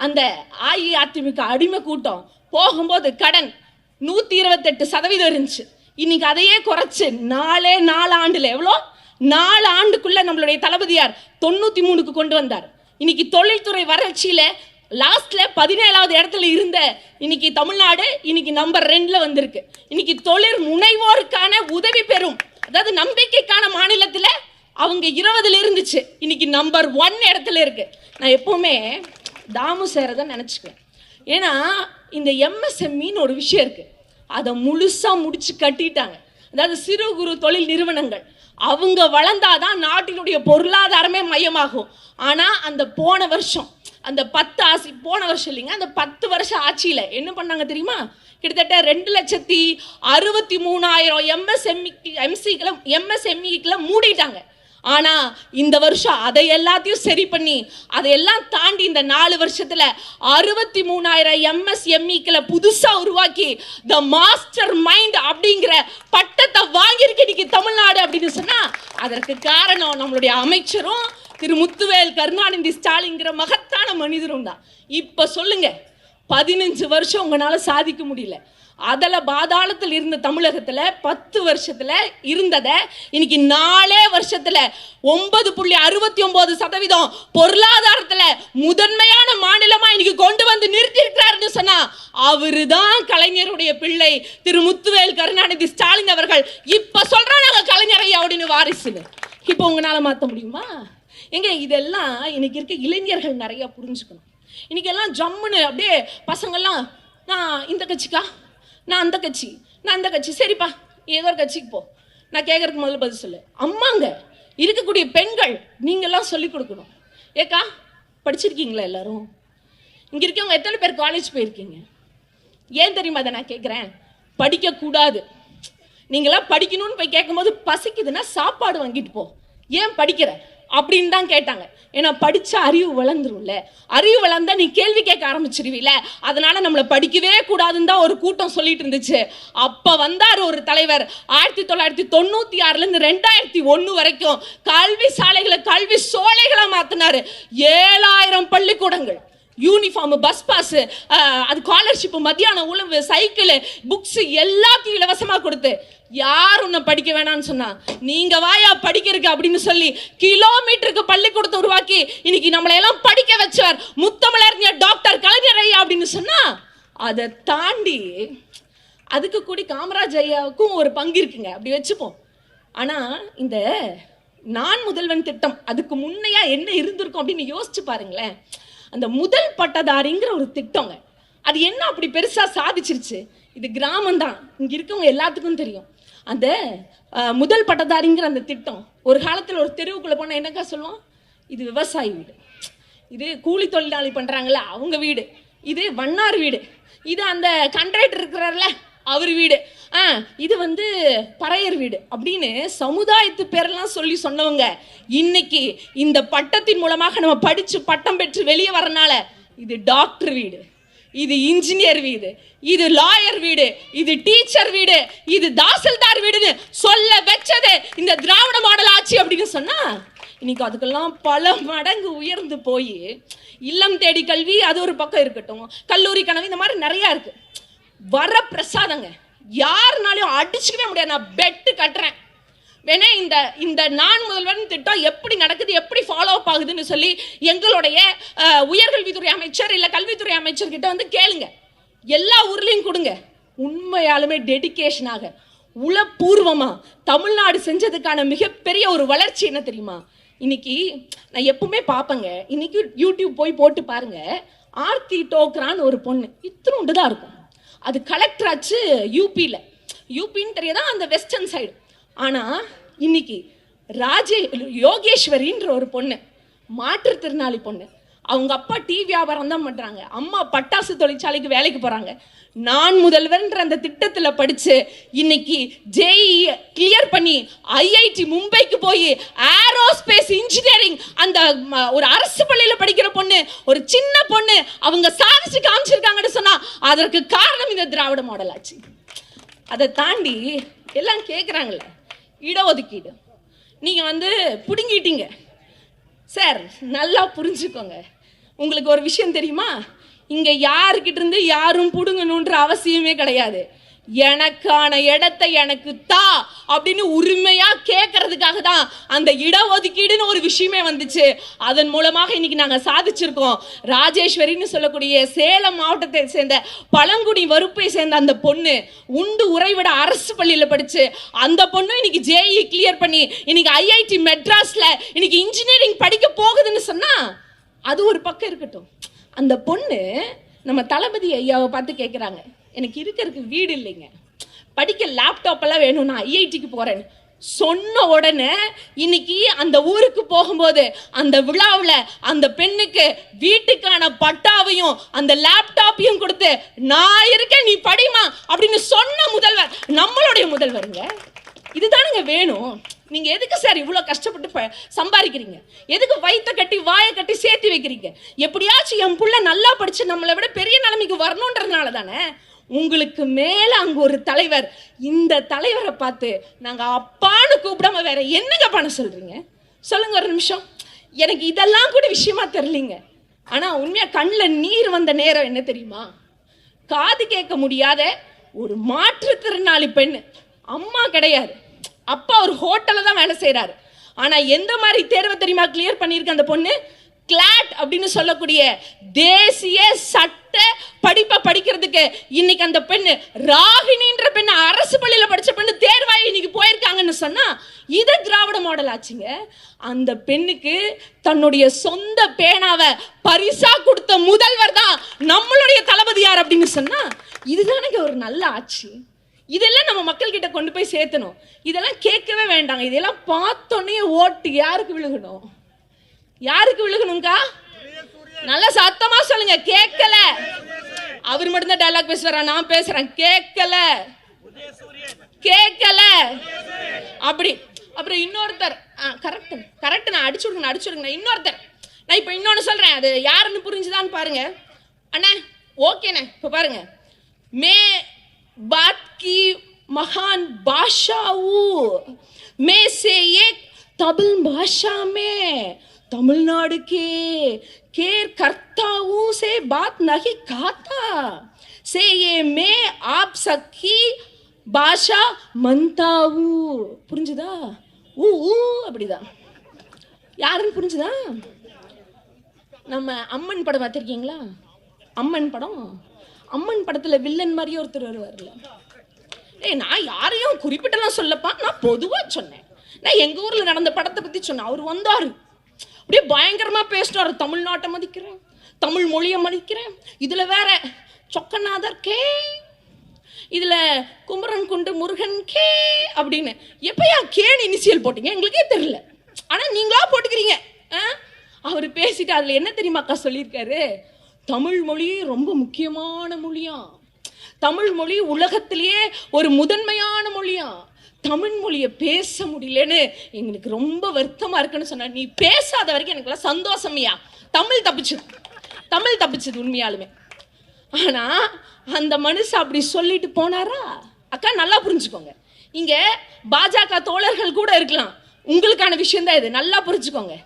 அந்த அஇஅதிமுக அடிமை கூட்டம் போகும்போது கடன் 128% இருந்துச்சு. இன்னைக்கு அதையே குறைச்சு 4 ஆண்டுல எவ்வளோ, 4 ஆண்டுக்குள்ள நம்மளுடைய தளபதியார் 93க்கு கொண்டு வந்தார். இன்னைக்கு தொழில்துறை வறட்சியில லாஸ்ட்ல 17வது இடத்துல இருந்த இன்னைக்கு தமிழ்நாடு இன்னைக்கு நம்பர் 2ல வந்திருக்கு. இன்னைக்கு தொழில் முனைவோருக்கான உதவி பெறும், அதாவது நம்பிக்கைக்கான மாநிலத்தில் அவங்க 20ல் இருந்துச்சு, இன்னைக்கு நம்பர் 1 இடத்துல இருக்கு. நான் எப்பவுமே தாமு சேரை தான் நினச்சிக்குவேன். ஏன்னா இந்த எம்எஸ்எம்இன்னு ஒரு விஷயம் இருக்கு, அதை முழுசாக முடிச்சு கட்டிட்டாங்க. அதாவது சிறு குறு தொழில் நிறுவனங்கள் அவங்க வளர்ந்தாதான் நாட்டினுடைய பொருளாதாரமே மையமாகும். ஆனால் அந்த போன வருஷம் அந்த 10 வருஷ ஆட்சியில் என்ன பண்ணாங்க தெரியுமா? கிட்டத்தட்ட 2,63,000 எம்எஸ்எம்இக்களை மூடிட்டாங்க. ஆனால் இந்த வருஷம் அதை எல்லாத்தையும் சரி பண்ணி அதையெல்லாம் தாண்டி இந்த 4 வருஷத்தில் 63,000 எம்எஸ்எம்இக்களை புதுசாக உருவாக்கி த மாஸ்டர் மைண்ட் அப்படிங்கிற பட்டத்தை வாங்கியிருக்கு இன்னைக்கு தமிழ்நாடு அப்படின்னு சொன்னால் அதற்கு காரணம் நம்மளுடைய அமைச்சரும் திரு முத்துவேல் கருணாநிதி ஸ்டாலின்ங்கிற மகத்தான மனிதரும் தான். இப்போ சொல்லுங்க, 15 வருஷம் உங்களால சாதிக்க முடியல. அதில் பாதாளத்தில் இருந்த தமிழகத்தில் 10 வருஷத்தில் இருந்ததை இன்னைக்கு 4 வருஷத்தில் 9.69% பொருளாதாரத்தில் முதன்மையான மாநிலமா இன்னைக்கு கொண்டு வந்து நிறுத்தியிருக்கிறாருன்னு சொன்னா அவரு தான் கலைஞருடைய பிள்ளை திரு முத்துவேல் கருணாநிதி ஸ்டாலின் அவர்கள். இப்ப சொல்றாங்க நாங்க கலைஞர் ஐயா அப்படின்னு வாரிசுன்னு. இப்போ உங்களால மாற்ற முடியுமா? எங்க இதெல்லாம் இன்னைக்கு இருக்க இளைஞர்கள் நிறைய புரிஞ்சுக்கணும். இன்னைக்கு எல்லாம் ஜம்முன்னு அப்படியே பசங்கள்லாம் நான் இந்த கட்சிக்கா, நான் அந்த கட்சி, நான் அந்த கட்சி, சரிப்பா ஏதோ ஒரு கட்சிக்கு போ. நான் கேட்கறதுக்கு முதல்ல பதில் சொல்லு. அம்மாங்க இருக்கக்கூடிய பெண்கள் நீங்கள்லாம் சொல்லிக் கொடுக்கணும். ஏக்கா படிச்சிருக்கீங்களா எல்லாரும்? இங்கே இருக்கவங்க எத்தனை பேர் காலேஜ் போயிருக்கீங்க? ஏன் தெரியுமா அதை நான் கேட்குறேன்? படிக்கக்கூடாது. நீங்களாம் படிக்கணும்னு போய் கேட்கும்போது பசிக்குதுன்னா சாப்பாடு வாங்கிட்டு போ, ஏன் படிக்கிற அப்படின்னு தான் கேட்டாங்க. ஏன்னா படிச்சா அறிவு வளர்ந்துரும்ல, அறிவு வளர்ந்தா நீ கேள்வி கேட்க ஆரம்பிச்சிருவீல, அதனால நம்மளை படிக்கவே கூடாதுன்னு தான் ஒரு கூட்டம் சொல்லிட்டு இருந்துச்சு. அப்ப வந்தார் ஒரு தலைவர். 1996லேருந்து 2001 வரைக்கும் கல்வி சாலைகளை கல்வி சோலைகளை மாத்தினாரு. 7000 பள்ளிக்கூடங்கள், யூனிஃபார்ம், பஸ் பாஸ், அது ஸ்காலர்ஷிப், மத்தியான உணவு, சைக்கிள், புக்ஸ் எல்லாத்தையும் இலவசமா கொடுத்து யார் உன்னை படிக்க வேணாம்னு சொன்னா? நீங்க வாயா படிக்கிறதுக்கு அப்படின்னு சொல்லி கிலோமீட்டருக்கு பள்ளிக்கூடத்தை உருவாக்கி இன்னைக்கு நம்மளை எல்லாம் படிக்க வச்சார் முத்தமிழறிஞர் டாக்டர் கலைஞர் ஐயா அப்படின்னு சொன்னா அதை தாண்டி அதுக்கு கூடி காமராஜ் ஐயாவுக்கும் ஒரு பங்கு இருக்குங்க, அப்படி வச்சுப்போம். ஆனா இந்த நான் முதல்வன் திட்டம் அதுக்கு முன்னையா என்ன இருந்திருக்கும் அப்படின்னு யோசிச்சு பாருங்களேன். அந்த முதல் பட்டதாரிங்கிற ஒரு திட்டங்க, அது என்ன அப்படி பெருசா சாதிச்சிருச்சு? இது கிராமம் தான், இங்க இருக்கவங்க எல்லாத்துக்கும் தெரியும். அந்த முதல் பட்டதாரிங்கிற அந்த திட்டம் ஒரு காலத்தில் ஒரு தெருவுக்குள்ள போனால் என்னக்கா சொல்லுவோம்? இது விவசாயி வீடு, இது கூலி தொழிலாளி பண்றாங்கல்ல அவங்க வீடு, இது வண்ணார் வீடு, இது அந்த கண்ட்ராக்டர் இருக்கிறார்ல அவர் வீடு, இது வந்து பறையர் வீடு அப்படின்னு சமுதாயத்து பேரெல்லாம் சொல்லி சொன்னவங்க இன்னைக்கு இந்த பட்டத்தின் மூலமாக நம்ம படிச்சு பட்டம் பெற்று வெளியே வரனால இது டாக்டர் வீடு, இது இன்ஜினியர் வீடு, இது லாயர் வீடு, இது டீச்சர் வீடு, இது தாசில்தார் வீடுன்னு சொல்ல வச்சது இந்த திராவிட மாடல் ஆட்சி அப்படின்னு சொன்னா இன்னைக்கு அதுக்கெல்லாம் பல மடங்கு உயர்ந்து போய் இல்லம் தேடி கல்வி அது ஒரு பக்கம் இருக்கட்டும், கல்லூரி கனவு, இந்த மாதிரி நிறைய இருக்கு. வர பிரசாதங்க யாருனாலையும் அடிச்சுக்கவே முடியாது. நான் பெட்டு கட்டுறேன் வேணா இந்த நான் முதல்வன் திட்டம் எப்படி நடக்குது, எப்படி ஃபாலோ அப் ஆகுதுன்னு சொல்லி எங்களுடைய உயர்கல்வித்துறை அமைச்சர் இல்லை கல்வித்துறை அமைச்சர் கிட்ட வந்து கேளுங்க. எல்லா ஊர்லேயும் கொடுங்க. உண்மையாலுமே டெடிகேஷனாக உளப்பூர்வமா தமிழ்நாடு செஞ்சதுக்கான மிகப்பெரிய ஒரு வளர்ச்சி என்ன தெரியுமா? இன்னைக்கு நான் எப்பவுமே பார்ப்பேங்க, இன்னைக்கு யூடியூப் போய் போட்டு பாருங்க, ஆர்த்தி டோக்ரான்னு ஒரு பொண்ணு இத்தினோண்டு தான் இருக்கும். அது கலெக்டர் ஆச்சு யூபின்னு தெரியாதான் அந்த வெஸ்டர்ன் சைடு. ஆனால் இன்னைக்கு யோகேஸ்வரின்ற ஒரு பொண்ணு, மாற்றுத்திறனாளி பொண்ணு, அவங்க அப்பா டீ வியாபாரம் தான் பண்ணுறாங்க, அம்மா பட்டாசு தொழிற்சாலைக்கு வேலைக்கு போகிறாங்க. நான் முதல்வர்ன்ற அந்த திட்டத்தில் படித்து இன்னைக்கு ஜேஇ கிளியர் பண்ணி ஐஐடி மும்பைக்கு போய் ஏரோஸ்பேஸ் இன்ஜினியரிங் அந்த ஒரு அரசு பள்ளியில் படிக்கிற பொண்ணு, ஒரு சின்ன பொண்ணு, அவங்க சாதிச்சு காமிச்சிருக்காங்கன்னு சொன்னால் அதற்கு காரணம் இந்த திராவிட மாடல் ஆட்சி. அதை தாண்டி எல்லாம் கேட்குறாங்களே இடஒதுக்கீடு, நீங்கள் வந்து பிடுங்கிட்டீங்க சார். நல்லா புரிஞ்சுக்கோங்க, உங்களுக்கு ஒரு விஷயம் தெரியுமா, இங்கே யாருக்கிட்ட இருந்து யாரும் பிடுங்கணுன்ற அவசியமே கிடையாது. எனக்கான இடத்தை எனக்கு தா அப்படின்னு உரிமையா கேட்கறதுக்காக தான் அந்த இடஒதுக்கீடுன்னு ஒரு விஷயமே வந்துச்சு. அதன் மூலமாக இன்னைக்கு நாங்க சாதிச்சிருக்கோம். ராஜேஸ்வரின்னு சொல்லக்கூடிய சேலம் மாவட்டத்தை சேர்ந்த பழங்குடி வகுப்பை சேர்ந்த அந்த பொண்ணு உண்டு உறைவிட அரசு பள்ளியில படிச்சு அந்த பொண்ணு இன்னைக்கு ஜேஇ கிளியர் பண்ணி இன்னைக்கு ஐஐடி மெட்ராஸ்ல இன்னைக்கு இன்ஜினியரிங் படிக்க போகுதுன்னு சொன்னா அது ஒரு பக்கம் இருக்கட்டும். அந்த பொண்ணு நம்ம தளபதி ஐயாவை பார்த்து கேட்குறாங்க, எனக்கு இருக்கிறதுக்கு வீடு இல்லைங்க, படிக்க லேப்டாப் எல்லாம் வேணும், நான் ஐஐடிக்கு போறேன்னு சொன்ன உடனே இன்னைக்கு அந்த ஊருக்கு போகும்போது அந்த விழாவில் அந்த பெண்ணுக்கு வீட்டுக்கான பட்டாவையும் அந்த லேப்டாப்பையும் கொடுத்து நான் இருக்கேன் நீ படிமா அப்படின்னு சொன்ன முதல்வர் நம்மளுடைய முதல்வருங்க. இதுதானுங்க வேணும். நீங்க எதுக்கு சார் இவ்வளோ கஷ்டப்பட்டு சம்பாதிக்கிறீங்க? எதுக்கு வயிற்ற கட்டி வாயை கட்டி சேர்த்து வைக்கிறீங்க? எப்படியாச்சும் என் புள்ள நல்லா படிச்சு நம்மளை விட பெரிய நிலைமைக்கு வரணுன்றதுனால தானே. உங்களுக்கு மேல அங்க ஒரு தலைவர், இந்த தலைவரை பார்த்து நாங்க அப்பான்னு கூப்பிடாம வேற என்னங்க பண்ண சொல்றீங்க? சொல்லுங்க ஒரு நிமிஷம். எனக்கு இதெல்லாம் கூட விஷயமா தெரியலீங்க. ஆனா உண்மையா கண்ணில் நீர் வந்த நேரம் என்ன தெரியுமா, காது கேட்க முடியாத ஒரு மாற்றுத்திறனாளி பெண், அம்மா கிடையாது, அப்பா ஒரு ஹோட்டல்ல தான் வேலை செய்யறாரு. ஆனா எந்த மாதிரி தேர்வை தெரியுமா கிளியர் பண்ணியிருக்க அந்த பொண்ணு? கிளாட் அப்படின்னு சொல்லக்கூடிய தேசிய சட்ட படிப்பை படிக்கிறதுக்கு இன்னைக்கு அந்த பெண்ணு ராகினின்ற பெண்ணு அரசு பள்ளியில படிச்ச பெண்ணு தேர்வாயி இன்னைக்கு போயிருக்காங்கன்னு சொன்னா இது திராவிட மாடல் ஆச்சுங்க. அந்த பெண்ணுக்கு தன்னுடைய சொந்த பேனாவை பரிசா கொடுத்த முதல்வர் தான் நம்மளுடைய தளபதியார் அப்படின்னு சொன்னா இதுதானே ஒரு நல்ல ஆட்சி. இதெல்லாம் நம்ம மக்கள் கிட்ட கொண்டு போய் சேர்த்தணும். இதெல்லாம் கேட்கவே வேண்டாங்க. இதெல்லாம் பார்த்தோன்னே ஓட்டு யாருக்கு விழுகணும்? யாருக்கு விழுகணும்க்கா? நல்ல சத்தமா சொல்லுங்க. கேட்கல. அவர் மட்டும்தான் டயலாக் பேசுவாரா? நான் பேசுறேன். கேட்கல கேட்கல அப்படி. அப்புறம் இன்னொருத்தர் கரெக்ட் கரெக்ட் நான் அடிச்சு விடுங்க. இன்னொருத்தர் நான் இப்போ இன்னொன்னு சொல்றேன், அது யாருன்னு புரிஞ்சுதான்னு பாருங்க அண்ணே. ஓகேண்ணே. இப்போ பாருங்க, மே बात की महान भाषा में से एक तमिल भाषा में तमिलनाडु के केर करता हूँ से बात नहीं कहता से ये मैं आप सबकी भाषा मनता हूँ. புரிஞ்சுதா? ஊ அப்படிதான். யாருன்னு புரிஞ்சுதா? நம்ம அம்மன் படம் பார்த்துருக்கீங்களா? அம்மன் படம், அம்மன் படத்துல வில்லன் மாதிரியே ஒருத்தர் வருவார்ல. நான் யாரையும் குறிப்பிட்டெல்லாம் சொல்லப்பா, நான் பொதுவா சொன்னேன். நான் எங்க ஊர்ல நடந்த படத்தை பத்தி சொன்னேன். அவர் வந்தாரு, அப்படியே பயங்கரமா பேசினாரு. தமிழ்நாட்டை மதிக்கிறேன், தமிழ் மொழியை மதிக்கிறேன், இதுல வேற சொக்கநாதர் கே, இதுல குமரன் குண்டு முருகன் கே அப்படின்னு. எப்பயா கேன்னு இனிஷியல் போட்டீங்க எங்களுக்கே தெரியல, ஆனா நீங்களா போட்டுக்கிறீங்க. அவர் பேசிட்டு அதுல என்ன தெரியுமாக்கா சொல்லியிருக்காரு? தமிழ் மொழி ரொம்ப முக்கியமான மொழியா, தமிழ் மொழி உலகத்திலேயே ஒரு முதன்மையான மொழியா, தமிழ் மொழியை பேச முடியலன்னு எங்களுக்கு ரொம்ப வருத்தமா இருக்குன்னு சொன்ன. நீ பேசாத வரைக்கும் எனக்குலாம் சந்தோஷமையா. தமிழ் தப்பிச்சது உண்மையாலுமே. ஆனா அந்த மனுஷன் அப்படி சொல்லிட்டு போனாரா? அக்கா நல்லா புரிஞ்சுக்கோங்க, இங்க பாஜக தோழர்கள் கூட இருக்கலாம், உங்களுக்கான விஷயம் தான் இது, நல்லா புரிஞ்சுக்கோங்க.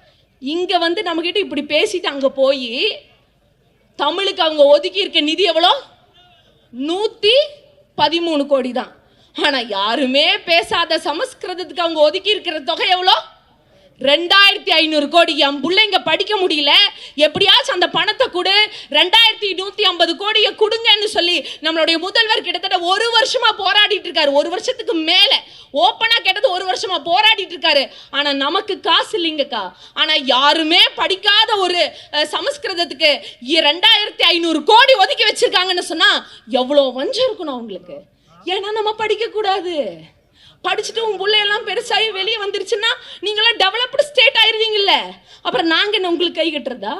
இங்க வந்து நம்ம கிட்ட இப்படி பேசிட்டு அங்க போய் தமிழுக்கு அவங்க ஒதுக்கி இருக்க நிதி எவ்வளோ? 113 கோடி தான். ஆனா யாருமே பேசாத சமஸ்கிருதத்துக்கு அவங்க ஒதுக்கி இருக்கிற தொகை எவ்வளோ? 2500 கோடி. என் பிள்ளைங்க படிக்க முடியல, எப்படியாச்சும் அந்த பணத்தை கொடு, 2150 கோடியை கொடுங்கன்னு சொல்லி நம்மளுடைய முதல்வர் கிட்டத்தட்ட ஒரு வருஷமா போராடிட்டு இருக்காரு. ஒரு வருஷத்துக்கு மேல ஓப்பனா கேட்டது, ஒரு வருஷமா போராடிட்டு இருக்காரு. ஆனா நமக்கு காசு இல்லைங்கக்கா. ஆனா யாருமே படிக்காத ஒரு சமஸ்கிருதத்துக்கு 2500 கோடி ஒதுக்கி வச்சிருக்காங்கன்னு சொன்னா எவ்வளவு வஞ்சம் இருக்கணும் அவங்களுக்கு. ஏன்னா நம்ம படிக்க கூடாது. படிச்சுட்டு உங்க பிள்ளையெல்லாம் பெருசாகி வெளியே வந்துருச்சுன்னா நீங்களாம் டெவலப்டு ஸ்டேட் ஆயிருவீங்கல்ல. அப்புறம் நாங்க என்ன உங்களுக்கு கை கட்டுறதா?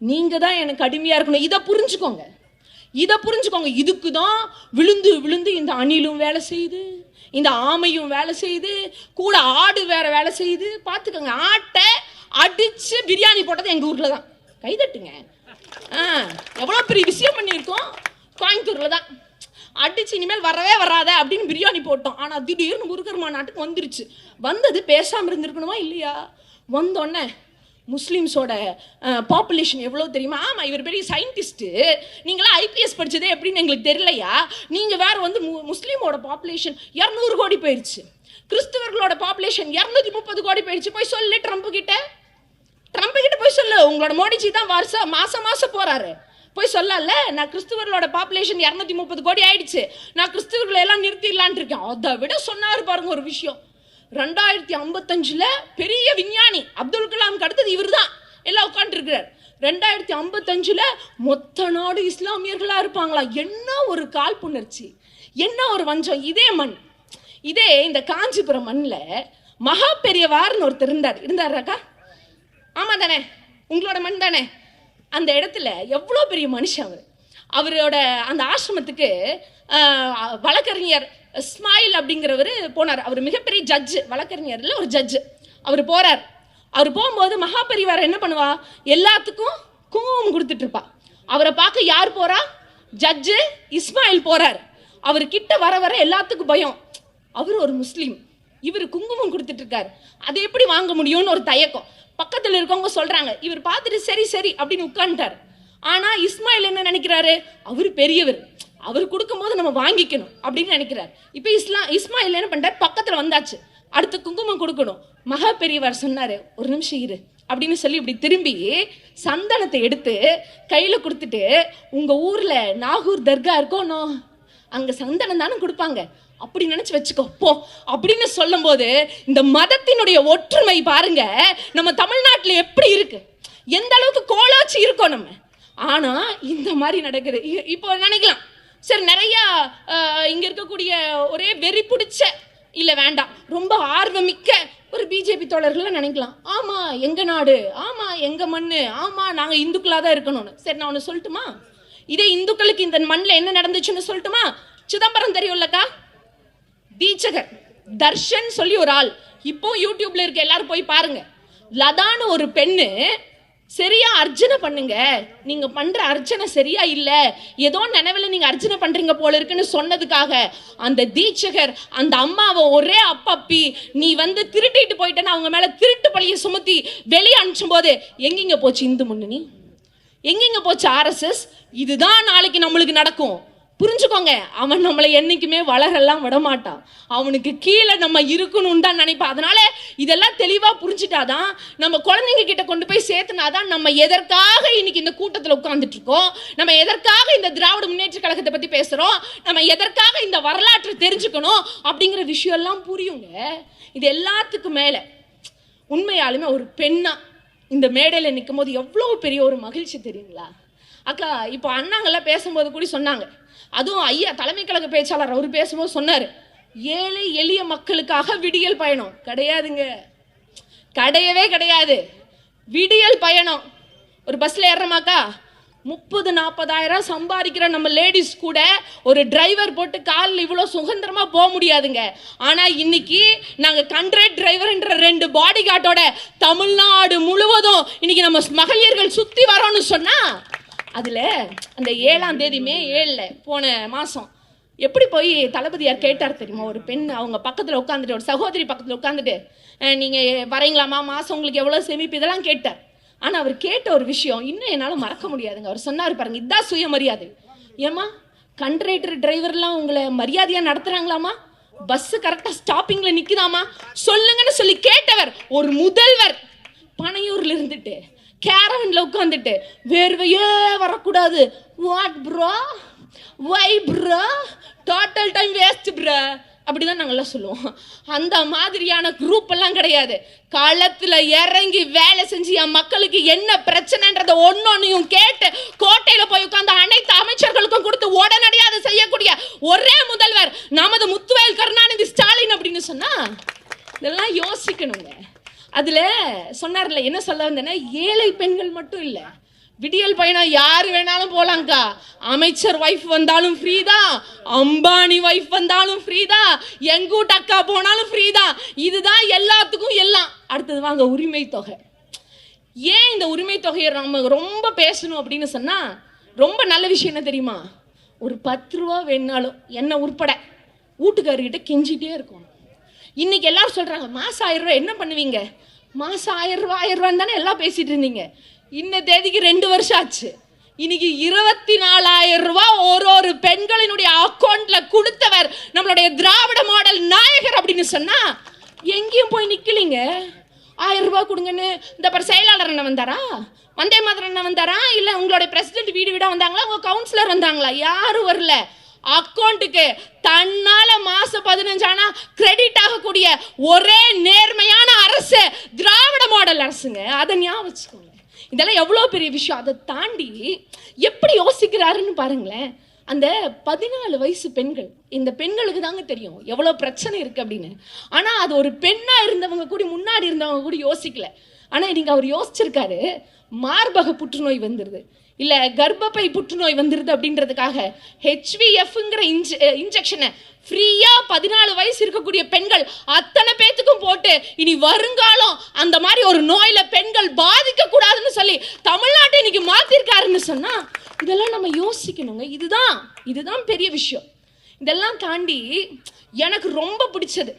நீங்க தான் எனக்கு அடிமையா இருக்கணும். இதை புரிஞ்சுக்கோங்க. இதுக்கு தான் விழுந்து விழுந்து இந்த அணிலும் வேலை செய்யுது, இந்த ஆமையும் வேலை செய்யுது, கூட ஆடு வேற வேலை செய்யுது. பார்த்துக்கோங்க, ஆட்டை அடிச்சு பிரியாணி போட்டது எங்க ஊர்ல தான். கைதட்டுங்க. எவ்வளோ பெரிய விஷயம் பண்ணியிருக்கோம் கோயம்புத்தூர்ல தான். அடிச்சு இனிமேல் வரவே வராத அப்படின்னு பிரியாணி போட்டோம். ஆனால் திடீர்னு முருகர் மாநாட்டுக்கு வந்துருச்சு. வந்தது பேசாமல் இருந்திருக்கணுமா இல்லையா? வந்தோடனே முஸ்லீம்ஸோட பாப்புலேஷன் எவ்வளோ தெரியுமா? ஆமாம், இவர் பெரிய சயின்டிஸ்ட்டு, நீங்களாம் ஐபிஎஸ் படித்ததே எப்படின்னு எங்களுக்கு தெரியலையா? நீங்கள் வேறு வந்து முஸ்லீமோட பாப்புலேஷன் 200 கோடி போயிடுச்சு, கிறிஸ்தவர்களோட பாப்புலேஷன் 230 கோடி போயிடுச்சு. போய் சொல்லு ட்ரம்ப் கிட்ட போய் சொல்லு. உங்களோட மோடிஜி தான் மாசம் போறாரு. போய் சொல்லல, நான் கிறிஸ்தவர்களோட பாப்புலேஷன் 230 கோடி ஆயிடுச்சு, நான் கிறிஸ்தவர்களை எல்லாம் நிறுத்திடலான் இருக்கேன். அதை விட சொன்னாரு பாருங்க ஒரு விஷயம். 2055 பெரிய விஞ்ஞானி அப்துல் கலாமுக்கு அடுத்தது இவர் தான் எல்லாம் உட்காந்துருக்கிறார். 2055 மொத்த நாடு இஸ்லாமியர்களா இருப்பாங்களா? என்ன ஒரு காழ்ப்புணர்ச்சி, என்ன ஒரு வஞ்சம். இதே மண், இதே இந்த காஞ்சிபுரம் மண்ணில் மகா பெரியவார்னு ஒருத்தர் இருந்தாராக்கா? ஆமா தானே, உங்களோட மண் தானே. அந்த இடத்துல எவ்வளோ பெரிய மனுஷன் அவரோட அந்த ஆசிரமத்துக்கு வழக்கறிஞர் இஸ்மாயில் அப்படிங்கிறவர் போனார். அவர் மிகப்பெரிய ஜட்ஜு, வழக்கறிஞர்ல ஒரு ஜட்ஜு. அவர் போறார். அவர் போகும்போது மகாபரிவார் என்ன பண்ணுவா? எல்லாத்துக்கும் குங்குமம் கொடுத்துட்டு இருப்பா. அவரை பார்க்க யார் போறா? ஜட்ஜு இஸ்மாயில் போறார். அவர் கிட்ட வர எல்லாத்துக்கும் பயம். அவர் ஒரு முஸ்லீம், இவர் குங்குமம் கொடுத்துட்டு இருக்காரு, அதை எப்படி வாங்க முடியும்னு ஒரு தயக்கம். பக்கத்தில் இருக்கவங்க சொல்றாங்க. இவர் பார்த்துட்டு சரி அப்படின்னு உட்காந்துட்டார். ஆனா இஸ்மாயில் என்ன நினைக்கிறாரு? அவர் பெரியவர், அவர் கொடுக்கும்போது நம்ம வாங்கிக்கணும் அப்படின்னு நினைக்கிறார். இப்போ இஸ்மாயில் என்ன பண்றாரு? பக்கத்துல வந்தாச்சு, அடுத்த குங்குமம் கொடுக்கணும். மகா பெரியவர் சொன்னாரு, ஒரு நிமிஷம் இரு அப்படின்னு சொல்லி இப்படி திரும்பி சந்தனத்தை எடுத்து கையில கொடுத்துட்டு, உங்க ஊர்ல நாகூர் தர்கா இருக்கோனோ, அங்க சந்தனம் தானே கொடுப்பாங்க, அப்படி நினைச்சு வச்சுக்கோ போ அப்படின்னு சொல்லும் போது இந்த மதத்தினுடைய ஒற்றுமை பாருங்க நம்ம தமிழ்நாட்டில் எப்படி இருக்கு, எந்த அளவுக்கு கோலாச்சி இருக்கோம் நம்ம. ஆனா இந்த மாதிரி நடக்குது. இப்போ நினைக்கலாம், சரி நிறைய இங்க இருக்கக்கூடிய ஒரே வெறி பிடிச்ச இல்ல வேண்டாம் ரொம்ப ஆர்வமிக்க ஒரு பிஜேபி தோழர்கள் நினைக்கலாம், ஆமா எங்க நாடு, ஆமா எங்க மண்ணு, ஆமா நாங்க இந்துக்களா தான் இருக்கணும்னு. சரி நான் ஒன்று சொல்லட்டுமா? இதே இந்துக்களுக்கு இந்த மண்ணில் என்ன நடந்துச்சுன்னு சொல்லட்டுமா? சிதம்பரம் தெரியும்லக்கா, தீட்சகர் தர்ஷன் சொல்லி ஒரு ஆள், இப்போ யூடியூப்ல இருக்க எல்லாரும் போய் பாருங்க. லதான்னு ஒரு பெண்ணு சரியா அர்ச்சனை பண்ணுங்க, நீங்க பண்ற அர்ச்சனை சரியா இல்ல, ஏதோ நினைவுல நீங்க அர்ச்சனை பண்றீங்க போல இருக்குன்னு சொன்னதுக்காக அந்த தீட்சகர் அந்த அம்மாவை ஒரே அப்பப்பி நீ வந்து திருட்டிட்டு போயிட்டேன்னு அவங்க மேல திருட்டு பழிய சுமத்தி வெளியே அனுப்பிச்சும் போது எங்கெங்க போச்சு இந்து முன்னணி, எங்கெங்க போச்சு ஆர்எஸ்எஸ்? இதுதான் நாளைக்கு நம்மளுக்கு நடக்கும். புரிஞ்சுக்கோங்க, அவன் நம்மளை என்னைக்குமே வளரெல்லாம் விடமாட்டான், அவனுக்கு கீழே நம்ம இருக்கணும்னு தான் நினைப்பான். அதனால இதெல்லாம் தெளிவா புரிஞ்சுட்டாதான் நம்ம குழந்தைங்க கிட்ட கொண்டு போய் சேர்த்துனாதான் நம்ம எதற்காக இன்னைக்கு இந்த கூட்டத்தில் உட்கார்ந்துட்டு இருக்கோம், நம்ம எதற்காக இந்த திராவிட முன்னேற்ற கழகத்தை பத்தி பேசுறோம், நம்ம எதற்காக இந்த வரலாற்றை தெரிஞ்சுக்கணும் அப்படிங்கிற விஷயம் எல்லாம் புரியுங்க. இது எல்லாத்துக்கும் மேல உண்மையாலுமே ஒரு பெண்ணா இந்த மேடையில் நிற்கும் போது எவ்வளோ பெரிய ஒரு மகிழ்ச்சி தெரியுங்களா அக்கா? இப்போ அண்ணாங்கெல்லாம் பேசும்போது கூட சொன்னாங்க, அதுவும் ஐயா தலைமை கழக பேச்சாளர் அவர் பேசும்போது சொன்னார், ஏழை எளிய மக்களுக்காக விடியல் பயணம். கிடையாதுங்க, கிடையவே கிடையாது. விடியல் பயணம் ஒரு பஸ்ல ஏறமாக்கா 30-40 சம்பாதிக்கிற நம்ம லேடிஸ் கூட ஒரு டிரைவர் போட்டு காலில் இவ்வளோ சுதந்திரமா போக முடியாதுங்க. ஆனா இன்னைக்கு நாங்கள் கண்ட்ரேட் டிரைவர்ன்ற 2 பாடி கார்டோட தமிழ்நாடு முழுவதும் இன்னைக்கு நம்ம மகளிர்கள் சுத்தி வரோம்னு சொன்னா, அதுல அந்த 7ஆம் தேதி மே 7 போன மாசம் எப்படி போய் தளபதியார் கேட்டார் தெரியுமா? ஒரு பெண் அவங்க பக்கத்துல உட்காந்துட்டு, ஒரு சகோதரி பக்கத்துல உட்காந்துட்டு, நீங்க வரீங்களாமா, மாசம் உங்களுக்கு எவ்வளவு சேமிப்பு, இதெல்லாம் கேட்டார். ஆனா அவர் கேட்ட ஒரு விஷயம் இன்னும் என்னால மறக்க முடியாதுங்க. அவர் சொன்னார் பாருங்க, இதான் சுயமரியாதை. ஏமா கண்ட்ரேட்டர் டிரைவர்லாம் உங்களை மரியாதையா நடத்துறாங்களாமா? பஸ் கரெக்டா ஸ்டாப்பிங்ல நிக்குதாமா சொல்லுங்கன்னு சொல்லி கேட்டவர் ஒரு முதல்வர். பனையூர்ல இருந்துட்டு கேரவன்ல உட்காந்துட்டு வேர்வையே வரக்கூடாது, what bro, why bro, total time waste bro, அப்படிதான் நாங்கெல்லாம் சொல்லுவோம். அந்த மாதிரியான குரூப் எல்லாம் கிடையாது. களத்துல இறங்கி வேலை செஞ்சு என் மக்களுக்கு என்ன பிரச்சனைன்றத ஒன்னொன்னையும் கேட்டு கோட்டையில போய் உட்கார்ந்து அனைத்து அமைச்சர்களுக்கும் கொடுத்து உடனடியாக அதை செய்யக்கூடிய ஒரே முதல்வர் நமது முத்துவேல் கருணாநிதி ஸ்டாலின் அப்படின்னு சொன்னா இதெல்லாம் யோசிக்கணுங்க. அதுல சொன்னார்ல, என்ன சொல்ல வந்தேன்னா, ஏழை பெண்கள் மட்டும் இல்ல, விடியல் பயணம் யாரு வேணாலும் போலாங்க்கா. அமைச்சர் வைஃப் வந்தாலும் ஃப்ரீ தான், அம்பானி வைஃப் வந்தாலும் ஃப்ரீ தான், எங்கூட்டு அக்கா போனாலும் ஃப்ரீ தான். இதுதான் எல்லாத்துக்கும் எல்லாம். அடுத்தது வாங்க உரிமை தொகை. ஏன் இந்த உரிமை தொகையை நம்ம ரொம்ப பேசணும் அப்படின்னு சொன்னா, ரொம்ப நல்ல விஷயம் என்ன தெரியுமா? ஒரு 10 ரூபா வேணாலும் என்ன உட்பட வீட்டுக்காரர்கிட்ட கெஞ்சிட்டே இருக்கும். இன்னைக்கு எல்லாரும் சொல்றாங்க மாசம் 1000 ரூபாய் என்ன பண்ணுவீங்க, மாசம் 1000 ரூபான்னு தானே எல்லாம் பேசிட்டு இருந்தீங்க. இந்த தேதிக்கு 2 வருஷம் ஆச்சு. இன்னைக்கு 24,000 ரூபாய் ஒரு பெண்களினுடைய அக்கௌண்ட்ல கொடுத்தவர் நம்மளுடைய திராவிட மாடல் நாயகர் அப்படின்னு சொன்னா எங்கேயும் போய் நிக்கலீங்க. 1000 ரூபாய் கொடுங்கன்னு இந்த செயலாளர் என்ன வந்தாரா, வந்தே மாதிரி என்ன வந்தாரா, இல்ல உங்களுடைய பிரசிடென்ட் வீடு வீடா வந்தாங்களா, உங்க கவுன்சிலர் வந்தாங்களா? யாரும் வரல. அக்கௌண்ட்டுக்கு தன்னால மாசம் 15 ஆனா கிரெடிட் ஆகக்கூடிய ஒரே நேர்மையான அரசு திராவிட மாடல் அரசுங்க. அதை ஞாபகம் வச்சுக்கோங்க. இதெல்லாம் எவ்வளவு பெரிய விஷயம். அதை தாண்டி எப்படி யோசிக்கிறாருன்னு பாருங்களேன். அந்த 14 வயசு பெண்கள், இந்த பெண்களுக்கு தாங்க தெரியும் எவ்வளவு பிரச்சனை இருக்கு அப்படின்னு. ஆனா அது ஒரு பெண்ணா இருந்தவங்க கூட, முன்னாடி இருந்தவங்க கூட யோசிக்கல. ஆனா இன்னைக்கு அவர் யோசிச்சிருக்காரு. மார்பக புற்றுநோய் வந்துருது, இல்ல கர்ப்பப்பை புற்றுநோய் வந்துருது அப்படின்றதுக்காக HVFங்கிற இன்ஜெக்ஷனை ஃப்ரீயா 14 வயசு இருக்கக்கூடிய பெண்கள் அத்தனை பேத்துக்கும் போட்டு இனி வருங்காலம் அந்த மாதிரி ஒரு நோயில பெண்கள் பாதிக்க கூடாதுன்னு சொல்லி தமிழ்நாட்டை இன்னைக்கு மாத்திருக்காருன்னு சொன்னா இதெல்லாம் நம்ம யோசிக்கணுங்க. இதுதான் பெரிய விஷயம். இதெல்லாம் தாண்டி எனக்கு ரொம்ப பிடிச்சது,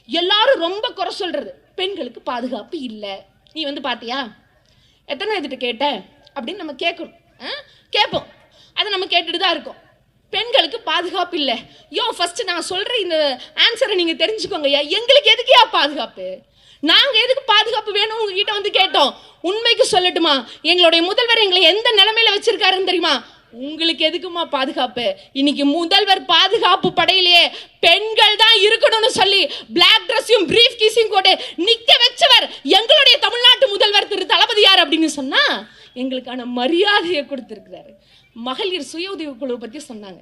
எல்லாரும் ரொம்ப குறை சொல்றது, பெண்களுக்கு பாதுகாப்பு இல்லை. நீ வந்து பாத்தியா, எத்தனை இதுட்டு கேட்ட அப்படின்னு நம்ம கேட்போம். அதை நம்ம கேட்டுட்டு தான் இருக்கோம். பெண்களுக்கு பாதுகாப்பு இல்லை. ஃபர்ஸ்ட் நான் சொல்ற இந்த ஆன்சரை நீங்க தெரிஞ்சுக்கோங்க. எங்களுக்கு எதுக்கியா பாதுகாப்பு? நாங்க எதுக்கு பாதுகாப்பு வேணும் உங்ககிட்ட வந்து கேட்டோம். உண்மைக்கு சொல்லட்டுமா, எங்களுடைய முதல்வர் எங்களை எந்த நிலைமையில வச்சிருக்காருன்னு தெரியுமா? உங்களுக்கு எதுக்குமா பாதுகாப்பு? இன்னைக்கு முதல்வர் பாதுகாப்பு படையிலேயே பெண்கள் தான் இருக்கணும்னு சொல்லி பிளாக் ட்ரெஸ்ஸையும் பிரீஃப் கீஸையும் போட்டு நிக்க வச்சவர் எங்களுடைய தமிழ்நாட்டு முதல்வர் திரு தளபதியார் அப்படின்னு சொன்னா எங்களுக்கான மரியாதையை கொடுத்திருக்கிறாரு. மகளிர் சுய உதவி குழு பத்தி சொன்னாங்க.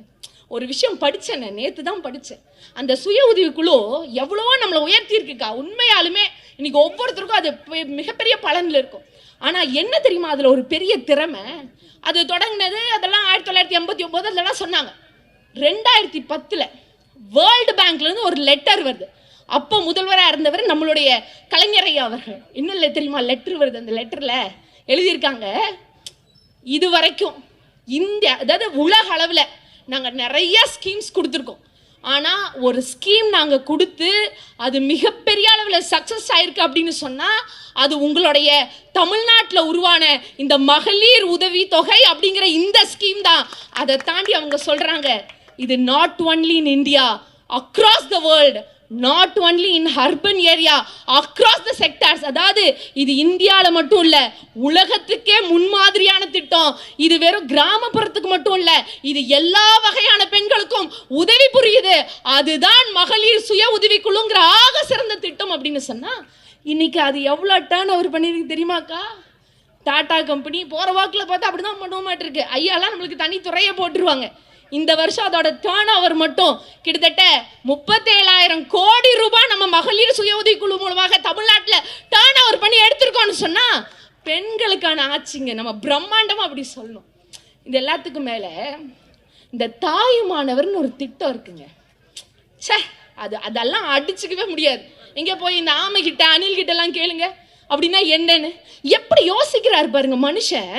ஒரு விஷயம் படிச்சேன், நேத்து தான் படிச்சேன். அந்த சுய உதவி குழு எவ்வளவோ நம்மளை உயர்த்தி இருக்குக்கா. உண்மையாலுமே இன்னைக்கு ஒவ்வொருத்தருக்கும் அது மிகப்பெரிய பலன்ல இருக்கும். ஆனா என்ன தெரியுமா, அதுல ஒரு பெரிய திறமை. அது தொடங்கினது அதெல்லாம் 1989 அதெல்லாம் சொன்னாங்க. 2010 வேர்ல்டு பேங்க்ல இருந்து ஒரு லெட்டர் வருது. அப்போ முதல்வராக இருந்தவர் நம்மளுடைய கலைஞர் ஐயா அவர்கள். இன்னும் இல்லை தெரியுமா, லெட்டர் வருது. அந்த லெட்டர்ல எழுதியிருக்காங்க, இது வரைக்கும் இந்தியா, அதாவது உலக அளவில் நாங்கள் நிறைய ஸ்கீம்ஸ் கொடுத்துருக்கோம். ஆனால் ஒரு ஸ்கீம் நாங்கள் கொடுத்து அது மிகப்பெரிய அளவில் சக்ஸஸ் ஆயிருக்கு அப்படின்னு சொன்னால் அது உங்களுடைய தமிழ்நாட்டில் உருவான இந்த மகளிர் உதவி தொகை அப்படிங்கிற இந்த ஸ்கீம் தான். அதை தாண்டி அவங்க சொல்கிறாங்க, இது not only in India, across the world, not only in urban area, across the sectors. அதாவது இது இந்தியாவில் மட்டும் இல்லை, உலகத்துக்கே முன்மாதிரியான திட்டம். இது வெறும் கிராமப்புறத்துக்கு மட்டும் இல்லை, இது எல்லா வகையான பெண்களுக்கும் உதவி புரியுது. அதுதான் மகளிர் சுய உதவி குழுங்கிற ஆக சிறந்த திட்டம் அப்படின்னு சொன்னா இன்னைக்கு அது எவ்வளோ டர்ன் ஓவர் பண்ணிருக்கு தெரியுமாக்கா? டாடா கம்பெனி போகிற வாக்கில் பார்த்தா அப்படிதான் பண்ணுவ மாட்டிருக்கு. ஐயாலாம் நம்மளுக்கு தனி துறையை போட்டுருவாங்க. இந்த வருஷம் அதோட டர்ன் ஓவர் மட்டும் கிட்டத்தட்ட 37,000 கோடி ரூபாய் நம்ம மகளிர் சுய உதவி குழு மூலமாக தமிழ்நாட்டில் டர்ன் ஓவர் பண்ணி எடுத்திருக்கோம்னு சொன்னா பெண்களுக்கான ஆட்சிங்க. நம்ம பிரம்மாண்டமா அப்படி சொல்லணும். இது எல்லாத்துக்கும் மேல இந்த தாயுமானவர்னு ஒரு திட்டம் இருக்குங்க. அதெல்லாம் அடிச்சுக்கவே முடியாது. எங்க போய் இந்த ஆமை கிட்ட அணில் கிட்ட எல்லாம் கேளுங்க அப்படின்னா என்னன்னு எப்படி யோசிக்கிறாரு பாருங்க மனுஷன்.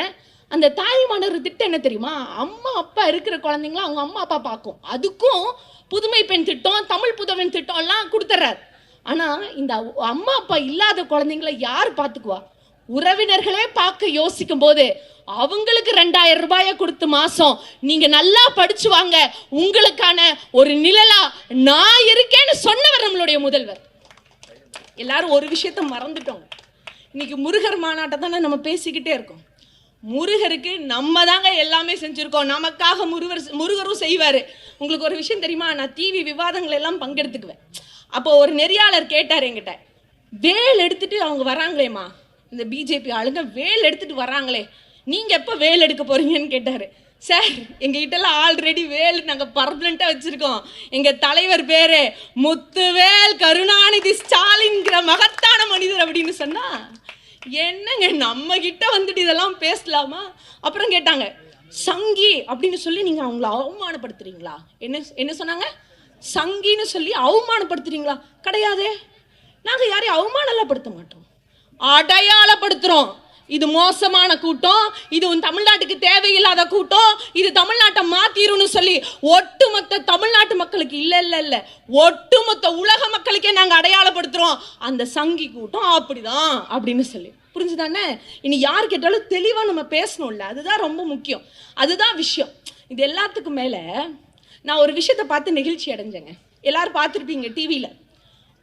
அந்த தாயுமானவர் திட்டம் என்ன தெரியுமா? அம்மா அப்பா இருக்கிற குழந்தைங்கள அவங்க அம்மா அப்பா பார்க்கும். அதுக்கும் புதுமை பெண் திட்டம், தமிழ் புதவன் திட்டம் எல்லாம் கொடுத்துறாரு. ஆனா இந்த அம்மா அப்பா இல்லாத குழந்தைங்களை யார் பார்த்துக்குவா? உறவினர்களே பார்க்க யோசிக்கும் போது அவங்களுக்கு 2,000 ரூபாயை கொடுத்து மாசம் நீங்க நல்லா படிச்சு வாங்க, உங்களுக்கான ஒரு நிழலா நான் இருக்கேன்னு சொன்னவர் நம்மளுடைய முதல்வர். எல்லாரும் ஒரு விஷயத்த மறந்துட்டோங்க. இன்னைக்கு முருகர் மாநாட்டை தானே நம்ம பேசிக்கிட்டே இருக்கோம். முருகருக்கு நம்ம தாங்க எல்லாமே செஞ்சிருக்கோம். நமக்காக முருகரும் செய்வாரு. உங்களுக்கு ஒரு விஷயம் தெரியுமா? நான் டிவி விவாதங்கள் எல்லாம் பங்கெடுத்துக்குவேன். அப்போ ஒரு நெறியாளர் கேட்டார் என்கிட்ட, வேல் எடுத்துட்டு அவங்க வராங்களேம்மா, இந்த பிஜேபி ஆளுங்க வேல் எடுத்துட்டு வராங்களே, நீங்க எப்போ வேல் எடுக்க போறீங்கன்னு கேட்டாரு. சார் எங்ககிட்டலாம் ஆல்ரெடி வேல் நாங்கள் பர்மனெண்ட்டாக வச்சுருக்கோம். எங்கள் தலைவர் பேர் முத்துவேல் கருணாநிதி ஸ்டாலின்கிற மகத்தான மனிதர் அப்படின்னு சொன்னால் என்னங்க நம்ம கிட்ட வந்துட்டு இதெல்லாம் பேசலாமா? அப்புறம் கேட்டாங்க, சங்கி அப்படின்னு சொல்லி நீங்கள் அவங்கள அவமானப்படுத்துறீங்களா? என்ன சொன்னாங்க? சங்கின்னு சொல்லி அவமானப்படுத்துறீங்களா? கிடையாதே, நாங்கள் யாரையும் அவமானப்படுத்த மாட்டோம், அடையாளப்படுத்துகிறோம். இது மோசமான கூட்டம், இது தமிழ்நாட்டுக்கு தேவையில்லாத கூட்டம், இது தமிழ்நாட்டை மாத்திரும்னு சொல்லி ஒட்டுமொத்த தமிழ்நாட்டு மக்களுக்கு இல்ல ஒட்டுமொத்த உலக மக்களுக்கே நாங்க அடையாளப்படுத்துறோம் அந்த சங்கி கூட்டம் அப்படிதான் அப்படின்னு சொல்லி. புரிஞ்சுதானே? இனி யார் கேட்டாலும் தெளிவா நம்ம பேசணும்ல, அதுதான் ரொம்ப முக்கியம், அதுதான் விஷயம். இது எல்லாத்துக்கும் மேல நான் ஒரு விஷயத்தை பார்த்து நெகிழ்ச்சி அடைஞ்சேங்க. எல்லாரும் பார்த்துருப்பீங்க டிவியில,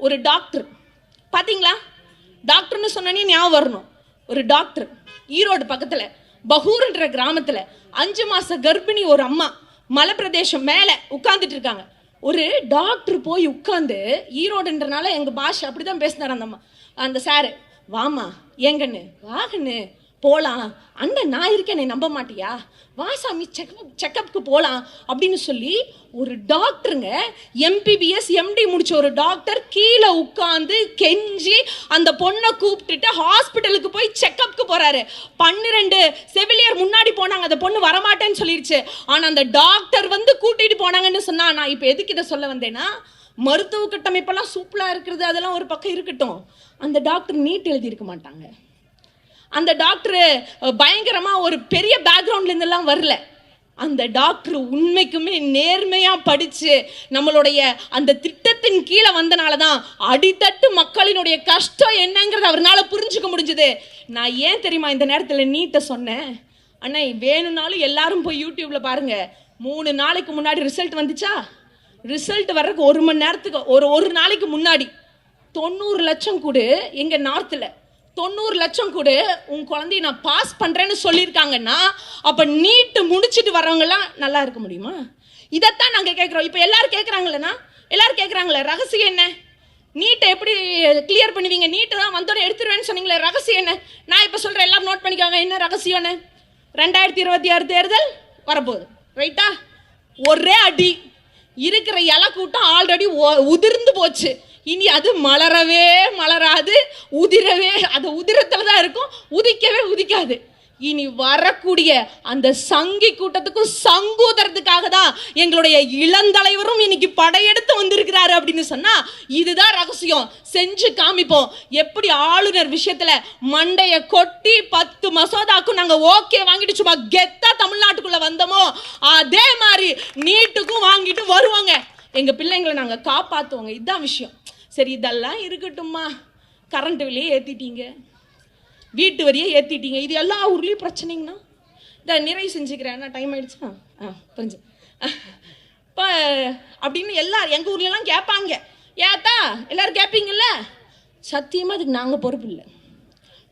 ஒரு டாக்டர் பார்த்தீங்களா? டாக்டர்னு சொன்னே ஞாபகம் வரணும். ஒரு டாக்டர் ஈரோடு பக்கத்தில் பகூர்ன்ற கிராமத்தில் 5 மாச கர்ப்பிணி ஒரு அம்மா மலை பிரதேசம் மேலே உட்கார்ந்துட்டு இருக்காங்க. ஒரு டாக்டர் போய் உட்காந்து, ஈரோடுன்றனால எங்கள் பாஷை அப்படி தான் பேசினார் அந்த அம்மா, அந்த சாரு, வாமா ஏங்கண்ணு வாகண்ணு போகலாம், அண்ணன் நான் இருக்கேன் நீ நம்ப மாட்டியா, வா சாமி செக்கப்புக்கு போகலாம் அப்படின்னு சொல்லி ஒரு டாக்டருங்க, எம்பிபிஎஸ் எம்டி முடிச்ச ஒரு டாக்டர் கீழே உட்காந்து கெஞ்சி அந்த பொண்ணை கூப்பிட்டுட்டு ஹாஸ்பிட்டலுக்கு போய் செக்கப்புக்கு போறாரு. 12 செவிலியர் முன்னாடி போனாங்க, அந்த பொண்ணு வரமாட்டேன்னு சொல்லிருச்சு. ஆனால் அந்த டாக்டர் வந்து கூட்டிட்டு போனாங்கன்னு சொன்னா. நான் இப்போ எதுக்கு இதை சொல்ல வந்தேன்னா, மருத்துவ கட்டமைப்பெல்லாம் சூப்பராக இருக்கிறது அதெல்லாம் ஒரு பக்கம் இருக்கட்டும், அந்த டாக்டர் நீட் எழுதியிருக்க மாட்டாங்க. அந்த டாக்டர் பயங்கரமாக ஒரு பெரிய பேக்ரவுண்ட்லேருந்தெல்லாம் வரல. அந்த டாக்டர் உண்மைக்குமே நேர்மையாக படித்து நம்மளுடைய அந்த திட்டத்தின் கீழே வந்தனால தான் அடித்தட்டு மக்களினுடைய கஷ்டம் என்னங்கிறது அவரால் புரிஞ்சுக்க முடிஞ்சுது. நான் ஏன் தெரியுமா இந்த நேரத்தில் நீட்டை சொன்னேன்? அண்ணா வேணும்னாலும் எல்லாரும் போய் யூடியூப்பில் பாருங்கள். 3 நாளைக்கு முன்னாடி ரிசல்ட் வந்துச்சா? ரிசல்ட் வர்றதுக்கு 1 மணி நேரத்துக்கு ஒரு நாளைக்கு முன்னாடி 90 லட்சம் கொடு, எங்கள் நார்த்தில் 90 லட்சம் கொடு, உன் குழந்தைய நான் பாஸ் பண்ணுறேன்னு சொல்லியிருக்காங்கன்னா அப்போ நீட்டு முடிச்சுட்டு வரவங்கலாம் நல்லா இருக்க முடியுமா? இதைத்தான் நாங்கள் கேட்குறோம். இப்போ எல்லாரும் கேட்குறாங்களேண்ணா, எல்லாரும் கேட்குறாங்களே ரகசியம் என்ன? நீட்டை எப்படி கிளியர் பண்ணுவீங்க? நீட்டு தான் வந்தோடனே எடுத்துருவேன்னு சொன்னீங்களே, ரகசியம் என்ன? நான் இப்போ சொல்கிறேன், எல்லாரும் நோட் பண்ணிக்காங்க என்ன ரகசியம்னு. 2026 தேர்தல் வரப்போகுது, ரைட்டா? ஒரே அடி இருக்கிற இலை கூட்டம் ஆல்ரெடி உதிர்ந்து போச்சு. இனி அது மலரவே மலராது, உதிரவே அது உதிரத்தில் தான் இருக்கும், உதிக்கவே உதிக்காது. இனி வரக்கூடிய அந்த சங்கி கூட்டத்துக்கும் சங்கூதறதுக்காக தான் எங்களுடைய இளந்தலைவரும் இன்னைக்கு படையெடுத்து வந்திருக்கிறாரு அப்படின்னு சொன்னா இதுதான் ரகசியம். செஞ்சு காமிப்போம். எப்படி ஆளுநர் விஷயத்துல மண்டைய கொட்டி 10 மசோதாக்கும் நாங்க ஓகே வாங்கிட்டு சும்மா கெத்தா தமிழ்நாட்டுக்குள்ள வந்தோமோ, அதே மாதிரி நீட்டுக்கும் வாங்கிட்டு வருவாங்க. எங்க பிள்ளைங்களை நாங்க காப்பாத்துவோங்க. இதுதான் விஷயம். சரி, இதெல்லாம் இருக்கட்டும்மா. கரண்ட் விலையே ஏத்திட்டீங்க, வீட்டு வரியை ஏற்றிட்டீங்க, இது எல்லா ஊர்லேயும் பிரச்சனைங்கண்ணா. இதை நிறைவு செஞ்சுக்கிறேன், டைம் ஆகிடுச்சா? கொஞ்சம் இப்போ அப்படின்னு எல்லாரும் எங்கள் ஊர்லலாம் கேட்பாங்க. ஏத்தா எல்லோரும் கேட்பீங்கல்ல, சத்தியமாக அதுக்கு நாங்கள் பொறுப்பு இல்லை.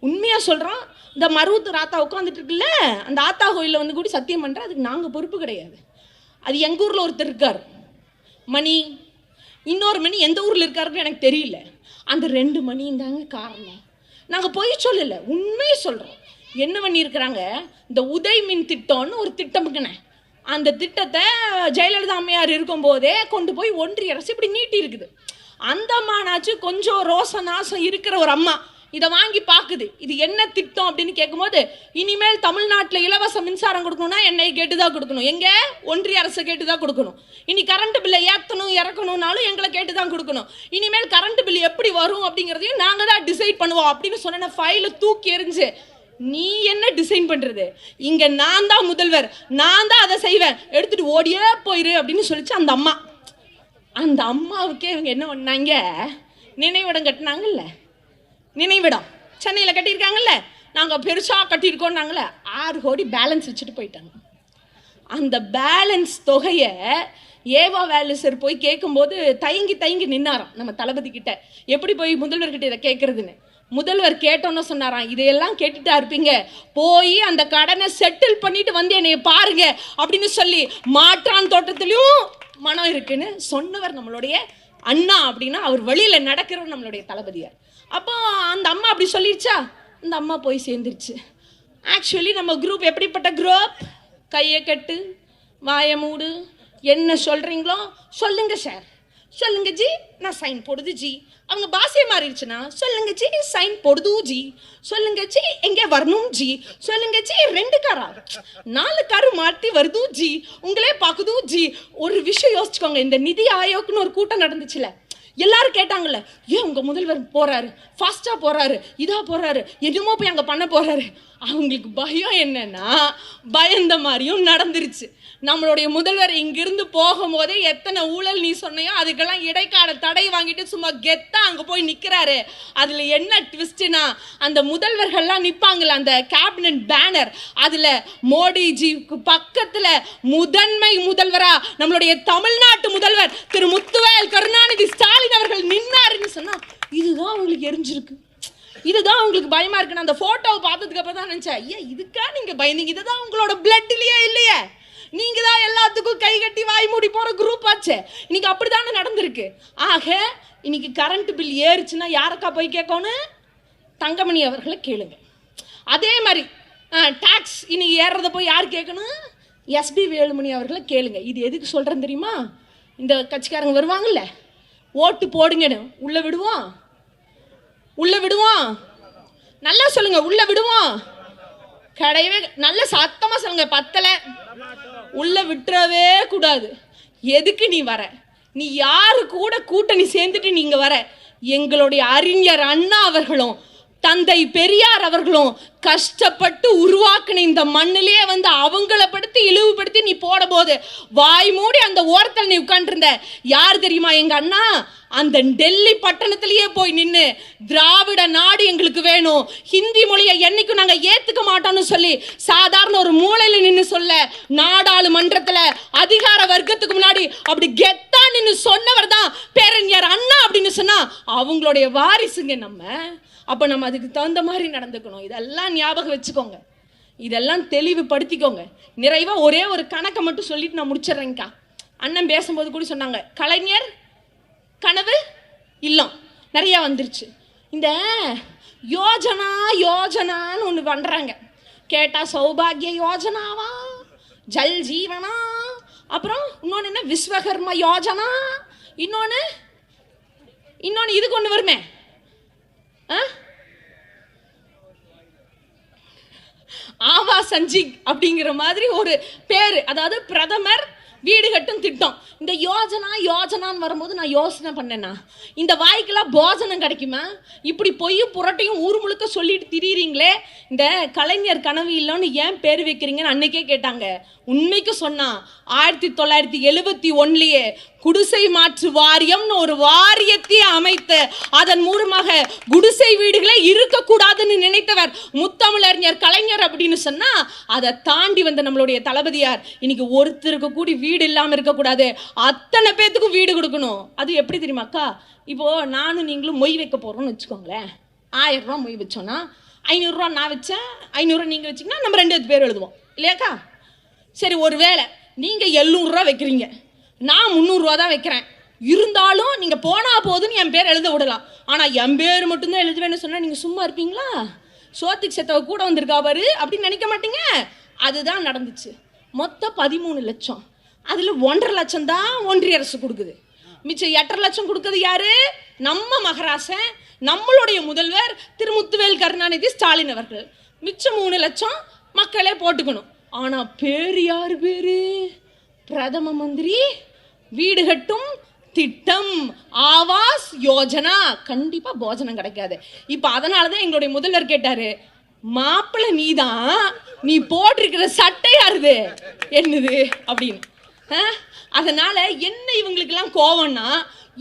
உண்மையாக சொல்கிறோம். இந்த மருவத்தூர் ஆத்தா உட்காந்துட்டு இருக்குல்ல, அந்த ஆத்தா கோயிலில் வந்து கூட சத்தியம் பண்ணுறேன், அதுக்கு நாங்கள் பொறுப்பு கிடையாது. அது எங்கள் ஊரில் ஒருத்தர் இருக்கார் மணி, இன்னொரு மணி எந்த ஊரில் இருக்காருன்னு எனக்கு தெரியல. அந்த 2 மணியும் தாங்க காரணம். நாங்கள் போய் சொல்லலை, உண்மையை சொல்கிறோம். என்ன பண்ணியிருக்கிறாங்க, இந்த உதய் மின் திட்டம்னு ஒரு திட்டம்க்குண்ணே, அந்த திட்டத்தை ஜெயலலிதா அம்மையார் இருக்கும்போதே கொண்டு போய் ஒன்றிய அரசு இப்படி நீட்டி இருக்குது. அந்த அம்மானாச்சு கொஞ்சம் ரோச நாசம் இருக்கிற ஒரு அம்மா இதை வாங்கி பார்க்குது. இது என்ன திட்டம் அப்படின்னு கேட்கும்போது, இனிமேல் தமிழ்நாட்டில் இலவச மின்சாரம் கொடுக்கணும்னா என்னை கேட்டு தான் கொடுக்கணும், எங்கே ஒன்றிய அரசை கேட்டு தான் கொடுக்கணும். இனி கரண்ட் பில்லை ஏற்றணும் இறக்கணும்னாலும் எங்களை கேட்டு தான் கொடுக்கணும். இனிமேல் கரண்ட் பில் எப்படி வரும் அப்படிங்கிறதையும் நாங்கள் தான் டிசைட் பண்ணுவோம் அப்படின்னு சொன்ன ஃபைலை தூக்கி எறிஞ்சு, நீ என்ன டிசைன் பண்ணுறது, இங்கே நான் தான் முதல்வர், நான் தான் அதை செய்வேன், எடுத்துகிட்டு ஓடியே போயிரு அப்படின்னு சொல்லிச்சு அந்த அம்மா. அந்த அம்மாவுக்கே இவங்க என்ன பண்ணாங்க, நினைவிடம் கட்டினாங்கல்ல, நினைவிடம் சென்னையில் கட்டியிருக்காங்கல்ல, நாங்கள் பெருசாக கட்டியிருக்கோம்னாங்களே, 6 கோடி பேலன்ஸ் வச்சுட்டு போயிட்டாங்க. அந்த பேலன்ஸ் தொகையை ஏவா வேலுசர் போய் கேட்கும்போது தயங்கி நின்னாராம் நம்ம தளபதி கிட்ட, எப்படி போய் முதல்வர்கிட்ட இதை கேட்கறதுன்னு. முதல்வர் கேட்டோன்னு சொன்னாராம், இதையெல்லாம் கேட்டுட்டா இருப்பீங்க, போய் அந்த கடனை செட்டில் பண்ணிட்டு வந்து என்னைய பாருங்க அப்படின்னு சொல்லி மாற்றான் தோட்டத்திலையும் மனம் இருக்குன்னு சொன்னவர் நம்மளுடைய அண்ணா. அப்படின்னா அவர் வழியில் நடக்கிறவர் நம்மளுடைய தளபதியார். அப்போ அந்த அம்மா அப்படி சொல்லிடுச்சா, அந்த அம்மா போய் சேர்ந்துருச்சு. ஆக்சுவலி நம்ம குரூப் எப்படிப்பட்ட குரூப், கையை கட்டு வாயை மூடு, என்ன சொல்கிறீங்களோ சொல்லுங்க சார், சொல்லுங்க ஜி, நான் சைன் போடுது ஜி. அவங்க பாஷையை மாறிடுச்சுன்னா சொல்லுங்க ஜி, சைன் போடுது ஜி, சொல்லுங்க ஜி, எங்கே வரணும் ஜி, சொல்லுங்க ஜி, 2 காரா 4 காரு மாட்டி வருது ஜி, உங்களே பார்க்குது ஜி. ஒரு விஷயம் யோசிச்சுக்கோங்க, இந்த நிதி ஆயோக்னு ஒரு கூட்டம் நடந்துச்சுல, எல்லாரும் கேட்டாங்கல்ல, ஏன் உங்க முதல்வர் போறாரு, ஃபாஸ்டா போறாரு, இதா போறாரு, எதுமோ போய் அங்க பண்ண போறாரு. அவங்களுக்கு பயம் என்னன்னா, பயந்த மாதிரியும் நடந்துருச்சு. நம்மளுடைய முதல்வர் இங்கிருந்து போகும்போதே எத்தனை ஊழல் நீ சொன்னையோ அதுக்கெல்லாம் இடைக்கால தடை வாங்கிட்டு சும்மா கெத்தா அங்க போய் நிக்கிறாரு. அதுல என்ன ட்விஸ்ட்னா, அந்த முதல்வர்கள்லாம் நிப்பாங்கல்ல அந்த கேபினட் பேனர், அதுல மோடிஜிக்கு பக்கத்துல முதன்மை முதல்வரா நம்மளுடைய தமிழ்நாட்டு முதல்வர் திரு முத்துவேல் கருணாநிதி ஸ்டாலின் அவர்கள் நின்னாருன்னு சொன்னா இதுதான் உங்களுக்கு எரிஞ்சிருக்கு. இதுதான் உங்களுக்கு பயமா இருக்கு. அந்த போட்டோவை பார்த்ததுக்கு அப்புறம் தான் நினைச்சேன், ஐயா இதுக்கா நீங்க பயந்தீங்க? இதுதான் உங்களோட பிளட்லயே இல்லையே. நீங்க தான் எல்லாத்துக்கும் கை கட்டி வாய் மூடி போற குரூப் ஆச்சு. இன்னைக்கு அப்படித்தானே நடந்திருக்கு. ஆக இன்னைக்கு கரண்ட் பில் ஏறுச்சுன்னா யாருக்கா போய் கேட்கணும்? தங்கமணி அவர்களை கேளுங்க. அதே மாதிரி டாக்ஸ் இன்னைக்கு ஏறுறத போய் யார் கேட்கணும்? எஸ்பி வேலுமணி அவர்களை கேளுங்க. இது எதுக்கு சொல்றேன்னு தெரியுமா? இந்த கட்சிக்காரங்க வருவாங்கல்ல, ஓட்டு போடுங்கன்னு உள்ள விடுவோம், உள்ள விடுவோம், நல்லா சொல்லுங்க, உள்ள விடுவோம். கிடையவே நல்ல சத்தமா சொல்லுங்க, பத்தல உள்ள விட்டுறவே கூடாது. எதுக்கு நீ வர? நீ யாரு கூட கூட்டணி சேர்ந்துட்டு நீங்க வர? எங்களுடைய அறிஞர் அண்ணா அவர்களும் தந்தை பெரியார் அவர்களும் கஷ்டப்பட்டு உருவாக்குன இந்த மண்ணிலேயே வந்து அவங்கள படுத்தி இழிவுபடுத்தி நீ போட போது வாய் மூடி அந்த ஓரத்தில் நீ உட்காந்துருந்த. யார் தெரியுமா? எங்க அண்ணா அந்த டெல்லி பட்டணத்திலேயே போய் நின்று திராவிட நாடு எங்களுக்கு வேணும், ஹிந்தி மொழியை என்னைக்கும் நாங்க ஏத்துக்க மாட்டோம்னு சொல்லி சாதாரண ஒரு மூலையில நின்று சொல்ல, நாடாளுமன்றத்துல அதிகார வர்க்கத்துக்கு முன்னாடி அப்படி கெத்தா நின்று சொன்னவர் தான் பேரறிஞர் அண்ணா அப்படின்னு சொன்னா அவங்களுடைய வாரிசுங்க நம்ம. அப்ப நம்ம அதுக்கு தகுந்த மாதிரி நடந்துக்கணும். இதெல்லாம் ஞாபகம் வச்சுக்கோங்க, இதெல்லாம் தெளிவுபடுத்திக்கோங்க. நிறைவா ஒரே ஒரு கணக்கை மட்டும் சொல்லிட்டு நான் முடிச்சிடுறேன்க்கா. அண்ணன் பேசும்போது கூட சொன்னாங்க, கலைஞர் கனவு இல்லம் நிறைய வந்துருச்சு. இந்த யோஜனா யோஜனான்னு ஒன்று பண்றாங்க. கேட்டா சௌபாகிய யோஜனாவா, ஜல் ஜீவனா, அப்புறம் இன்னொன்று என்ன விஸ்வகர்ம யோஜனா, இன்னொன்று இதுக்கு ஒன்று வருமே, ஆவா சஞ்சிக் அப்படிங்கிற மாதிரி ஒரு பேரு. அதாவது பிரதமர் வீடு கட்டும் திட்டம். இந்த யோஜனான்னு வரும்போது நான் யோசனை பண்ணேன்னா, இந்த வாய்க்கெல்லாம் போஜனம் கிடைக்குமா? இப்படி பொய்யும் புரட்டையும் ஊர் முழுக்க சொல்லிட்டு திரியிறீங்களே, இந்த கலைஞர் கனவு இல்லைன்னு ஏன் பேர் வைக்கிறீங்கன்னு அன்னைக்கே கேட்டாங்க. உண்மைக்கு சொன்னா 1971 குடிசை மாற்று வாரியம்னு ஒரு வாரியத்தை அமைத்து அதன் மூலமாக குடிசை வீடுகளே இருக்கக்கூடாதுன்னு நினைத்தவர் முத்தமிழறிஞர் கலைஞர் அப்படின்னு சொன்னா, அதை தாண்டி வந்த நம்மளுடைய தளபதியார் இன்னைக்கு ஒருத்தருக்கு கூடி வீடு இல்லாம இருக்கக்கூடாது, அத்தனை பேத்துக்கும் வீடு கொடுக்கணும். அது எப்படி தெரியுமாக்கா? இப்போ நானும் நீங்களும் மொய் வைக்க போறோம்னு வச்சுக்கோங்களேன். 1000 ரூபா மொய் வச்சோன்னா 500 ரூபா நான் வச்சேன், 500 நீங்க வச்சீங்கன்னா நம்ம 2 பேர் எழுதுவோம் இல்லையாக்கா? சரி, ஒரு வேளை நீங்க 700 ரூபா வைக்கிறீங்க, நான் 300 ரூபா தான் வைக்கிறேன். இருந்தாலும் நீங்க போனா போதுன்னு என் பேர் எழுத விடலாம். ஆனா என் பேர் மட்டும்தான் எழுதுவேன்னு சொன்னா நீங்க சும்மா இருப்பீங்களா? சோத்துக்கு செத்தவ கூட வந்திருக்கா பாரு அப்படின்னு நினைக்க மாட்டீங்க? அதுதான் நடந்துச்சு. மொத்தம் 13 லட்சம். அதுல 1.5 லட்சம் தான் ஒன்றிய அரசு கொடுக்குது. மிச்சம் 8.5 லட்சம் கொடுக்குறது யாரு? நம்ம மகராசன், நம்மளுடைய முதல்வர் திரு முத்துவேல் கருணாநிதி ஸ்டாலின் அவர்கள். மிச்சம் 3 லட்சம் மக்களே போட்டுக்கணும். ஆனா பேர் யாரு பேரு? பிரதம மந்திரி வீடு கட்டும் திட்டம், ஆவாஸ் யோஜனா. கண்டிப்பா போஜனம் கிடைக்காது. இப்ப அதனாலதான் எங்களுடைய முதல்வர் கேட்டாரு, மாப்பிள்ள நீதான், நீ போட்டிருக்கிற சட்டை யாருது என்னது அப்படின்னு. அதனால என்ன இவங்களுக்கு எல்லாம் கோவம்னா,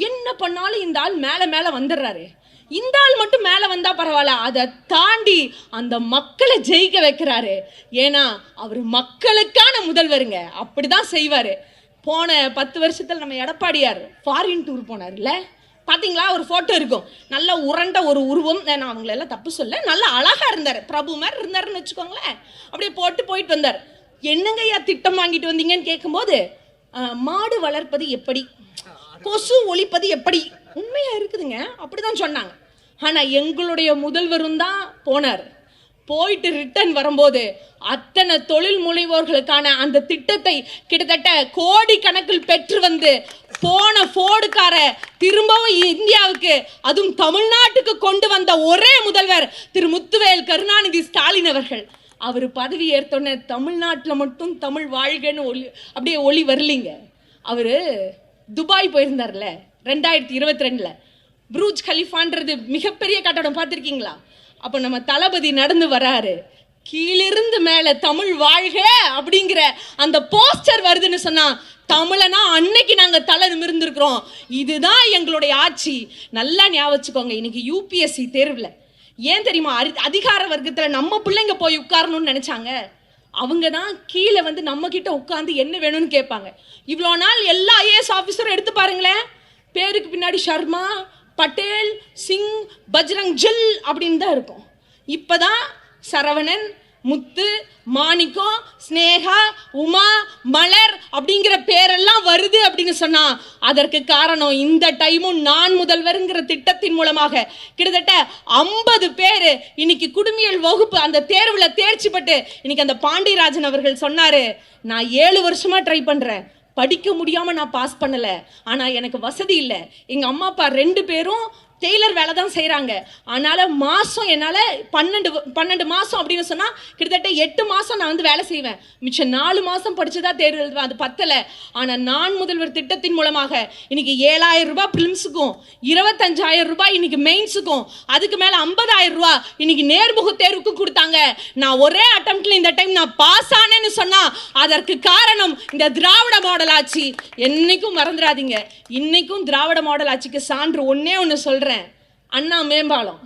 என்ன பண்ணாலும் இந்த ஆள் மேல மேல வந்துடுறாரு. இந்த ஆள் மட்டும் மேல வந்தா பரவாயில்ல, அதை தாண்டி அந்த மக்களை ஜெயிக்க வைக்கிறாரு. ஏன்னா அவர் மக்களுக்கான முதல்வருங்க, அப்படிதான் செய்வாரு. போன 10 வருஷத்துல நம்ம எடப்பாடியார் ஃபாரின் டூர் போனார்ல, பாத்தீங்களா? ஒரு போட்டோ இருக்கும், நல்ல உருண்ட ஒரு உருவம். நான் அவங்கள எல்லாம் தப்பு சொல்ல, நல்ல அழகா இருந்தார், பிரபு மாதிரி இருந்தாருன்னு வச்சுக்கோங்களேன். அப்படியே போயிட்டு வந்தார். என்னங்க ஐயா திட்டம் வாங்கிட்டு வந்தீங்கன்னு கேட்கும்போது, மாடு வளர்ப்பது எப்படி, கொசு ஒழிப்பது எப்படி, உண்மையா இருக்குதுங்க, அப்படிதான் சொன்னாங்க. ஆனா எங்களுடைய முதல்வரும் தான் போனார். போயிட்டு ரிட்டர்ன் வரும்போது அத்தனை தொழில் முனைவோர்களுக்கான அந்த திட்டத்தை கிட்டத்தட்ட கோடி கணக்கில் பெற்று வந்து போன போர்டுக்கார திரும்பவும் இந்தியாவுக்கு, அதுவும் தமிழ்நாட்டுக்கு கொண்டு வந்த ஒரே முதல்வர் திரு முத்துவேல் கருணாநிதி ஸ்டாலின் அவர்கள். அவர் பதவி ஏற்றோன்னே தமிழ்நாட்டில் மட்டும் தமிழ் வாழ்கன்னு அப்படியே ஒளி வரலிங்க. அவரு துபாய் போயிருந்தார்ல, 2022 புர்ஜ் கலிஃபான்றது மிகப்பெரிய கட்டடம் பார்த்துருக்கீங்களா? அப்போ நம்ம தளபதி நடந்து வராரு, கீழிருந்து மேலே தமிழ் வாழ்க அப்படிங்கிற அந்த போஸ்டர் வருதுன்னு சொன்னா தமிழனா அன்னைக்கு நாங்கள் தலை நிமிர்ந்திருக்கிறோம். இதுதான் எங்களுடைய ஆட்சி. நல்லா ஞாபகம் வச்சுக்கோங்க. இன்னைக்கு யூபிஎஸ்சி தேர்வில் ஏன் தெரியுமா அதிகார வர்க்கத்தில் நம்ம பிள்ளைங்க போய் உட்காரணும்னு நினைச்சாங்க? அவங்க தான் கீழே வந்து நம்ம கிட்ட உட்காந்து என்ன வேணும்னு கேட்பாங்க. இவ்வளோ நாள் எல்லா ஐஏஎஸ் ஆஃபீஸரும் எடுத்து பாருங்களேன், பேருக்கு பின்னாடி சர்மா, பட்டேல், சிங், பஜ்ரங் ஜில் அப்படின்னு தான் இருக்கும். இப்போதான் சரவணன், முத்து, மாணிக்கம், ஸ்னேகா, உமா, மலர் அப்படிங்கிற பேரெல்லாம் வருது அப்படின்னு சொன்னா அதற்கு காரணம் இந்த டைமும் நான் முதல்வர்ங்கிற திட்டத்தின் மூலமாக கிட்டத்தட்ட 50 பேர் இன்னைக்கு குடிமியல் வகுப்பு அந்த தேர்வுல தேர்ச்சி பெற்று இன்னைக்கு அந்த பாண்டியராஜன் அவர்கள் சொன்னாரு, நான் 7 வருஷமா ட்ரை பண்றேன், படிக்க முடியாம நான் பாஸ் பண்ணல, ஆனா எனக்கு வசதி இல்லை, எங்க அம்மா அப்பா 2 பேரும் டெய்லர் வேலை தான் செய்கிறாங்க, அதனால் மாதம் என்னால் 12 மாதம் அப்படின்னு சொன்னால் கிட்டத்தட்ட 8 மாதம் நான் வந்து வேலை செய்வேன், மிச்சம் 4 மாதம் படிச்சுதான் தேர்வு எழுதுவேன், அது பத்தலை. ஆனால் நான் முதல்வர் திட்டத்தின் மூலமாக இன்னைக்கு 7,000 ரூபாய் பிலிம்ஸுக்கும் 25,000 ரூபாய் இன்னைக்கு மெயின்ஸுக்கும் அதுக்கு மேலே 50,000 ரூபாய் இன்னைக்கு நேர்முக தேர்வுக்கு கொடுத்தாங்க. நான் ஒரே அட்டம்ப்ட்ல இந்த டைம் நான் பாஸ் ஆனேன்னு சொன்னா அதற்கு காரணம் இந்த திராவிட மாடல் ஆட்சி. என்னைக்கும் மறந்துடாதீங்க. இன்னைக்கும் திராவிட மாடல் ஆட்சிக்கு சான்று ஒன்னே ஒன்று சொல்றேன். அண்ணா மேம்பாலம்,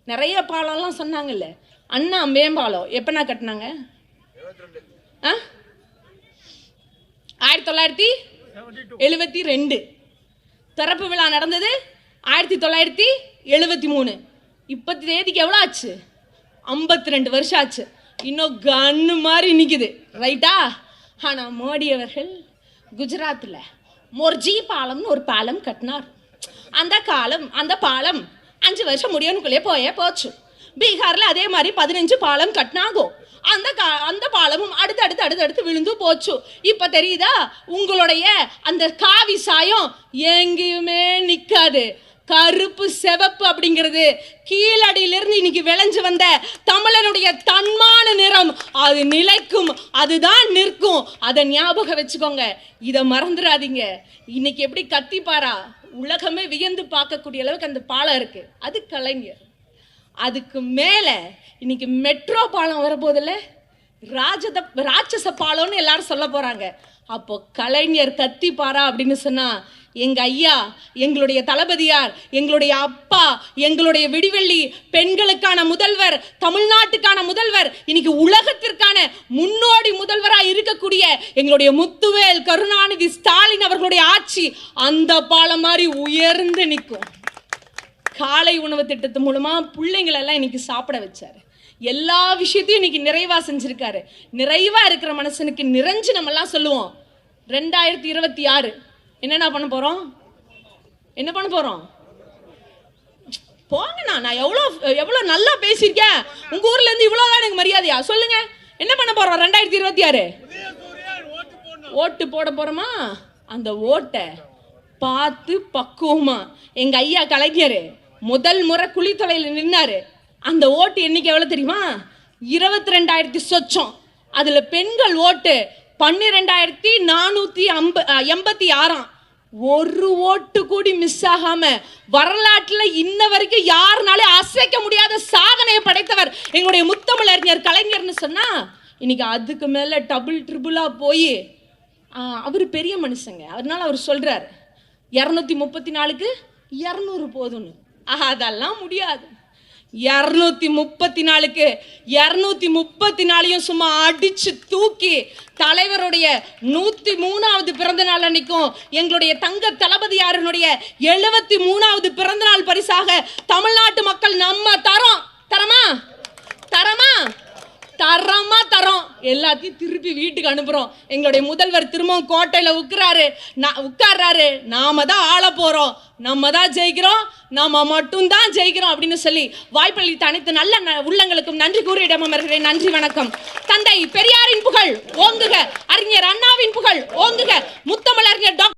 நிறைய பாலம்லாம் சொன்னாங்கல்ல, அண்ணா மேம்பாலம் எப்பனா கட்டினாங்க? 1972. திறப்பு விழா நடந்தது 1973. இப்போ தேதிக்கு எவ்வளோ ஆச்சு? 52 வருஷம் ஆச்சு. இன்னும் கன்னு மாதிரி நிற்குது, ரைட்டா? ஆனால் மோடி அவர்கள் குஜராத்தில் மொர்ஜி பாலம்னு ஒரு பாலம் கட்டினார். அந்த பாலம் 5 வருஷம் முடியனுக்குள்ளே போச்சு. பீகார்ல அதே மாதிரி 15 பாலம் கட்டினாங்கோ. அந்த பாலமும் அடுத்து விழுந்து போச்சு. இப்ப தெரியுதா உங்களுடைய அந்த காவி சாயம் எங்கேயுமே நிக்காது. கருப்பு சிவப்பு அப்படிங்கிறது கீழடியிலிருந்து இன்னைக்கு விளைஞ்சு வந்த தமிழனுடைய தன்மான நிறம். அது நிலைக்கும், அதுதான் நிற்கும். அதை ஞாபகம் வச்சுக்கோங்க, இதை மறந்துடாதீங்க. இன்னைக்கு எப்படி கத்திப்பாரா உலகமே வியந்து பார்க்கக்கூடிய அளவுக்கு அந்த பாலம் இருக்கு, அது கலைஞர். அதுக்கு மேல இன்னைக்கு மெட்ரோ பாலம் வரப்போதில்ல, ராட்சச பாலம்னு எல்லாரும் சொல்ல போறாங்க. அப்போ கலைஞர் கத்திப்பாரா அப்படின்னு சொன்னா எங்க ஐயா, எங்களுடைய தளபதியார், எங்களுடைய அப்பா, எங்களுடைய விடிவெள்ளி, பெண்களுக்கான முதல்வர், தமிழ்நாட்டுக்கான முதல்வர், இன்னைக்கு உலகத்திற்கான முன்னோடி முதல்வராக இருக்கக்கூடிய எங்களுடைய முத்துவேல் கருணாநிதி ஸ்டாலின் அவர்களுடைய ஆட்சி அந்த பாலம் மாதிரி உயர்ந்து நிற்கும். காலை உணவு திட்டத்து மூலமா பிள்ளைங்களெல்லாம் இன்னைக்கு சாப்பிட வச்சாரு. எல்லா விஷயத்தையும் இன்னைக்கு நிறைவா செஞ்சிருக்காரு. நிறைவா இருக்கிற மனுஷனுக்கு நிறைஞ்சு நம்ம எல்லாம் சொல்லுவோம். 2026 என்ன பண்ண போறோம்? போங்கண்ணா, நான் எவ்வளோ நல்லா பேசியிருக்கேன். உங்க ஊர்ல இருந்து இவ்வளோதான் எனக்கு மரியாதையா? சொல்லுங்க, என்ன பண்ண போறோம்? 2026 ஓட்டு போட போறோமா? அந்த ஓட்டை பார்த்து பக்குவமா எங்க ஐயா கலைஞர் முதல் முறை குளித்தலையில் நின்னாரு. அந்த ஓட்டு எண்ணிக்கை எவ்வளவு தெரியுமா? 22,000 சொச்சம். அதுல பெண்கள் ஓட்டு 12,486. ஒரு ஓட்டு கூடி மிஸ் ஆகாம வரலாற்றுல இன்ன வரைக்கும் யாருனாலே அசைக்க முடியாத சாதனையை படைத்தவர் எங்களுடைய முத்தமிழறிஞர் கலைஞர்னு சொன்னா இன்னைக்கு அதுக்கு மேல டபுள் ட்ரிபிளா போய் அவர் பெரிய மனுஷங்க. அதனால அவர் சொல்றாரு 234க்கு 200 போதும்னு. அதெல்லாம் முடியாது. 234க்கு 234 சும்மா அடிச்சு தூக்கி தலைவருடைய 103வது பிறந்த நாள் அன்னைக்கும் எங்களுடைய தங்க தளபதியாரனுடைய 73வது பிறந்த நாள் பரிசாக தமிழ்நாட்டு மக்கள் நம்ம தரோம். எல்லாத்தையும் திருப்பி வீட்டுக்கு அனுப்புறோம். எங்களுடைய முதல்வர் திரும்பவும் கோட்டையில உட்கார்றாரு. நாம தான் ஆள போறோம், நம்ம தான் ஜெயிக்கிறோம், நாம மட்டும் தான் ஜெயிக்கிறோம் அப்படின்னு சொல்லி வாய்ப்பளித்த அனைத்து நல்ல உள்ளங்களுக்கும் நன்றி கூறி இடமர்கிறேன். நன்றி, வணக்கம். தந்தை பெரியாரின் புகழ் ஓங்குக, அறிஞர் அண்ணாவின் புகழ் ஓங்குக, முத்தமிழறிஞர் டாக்டர்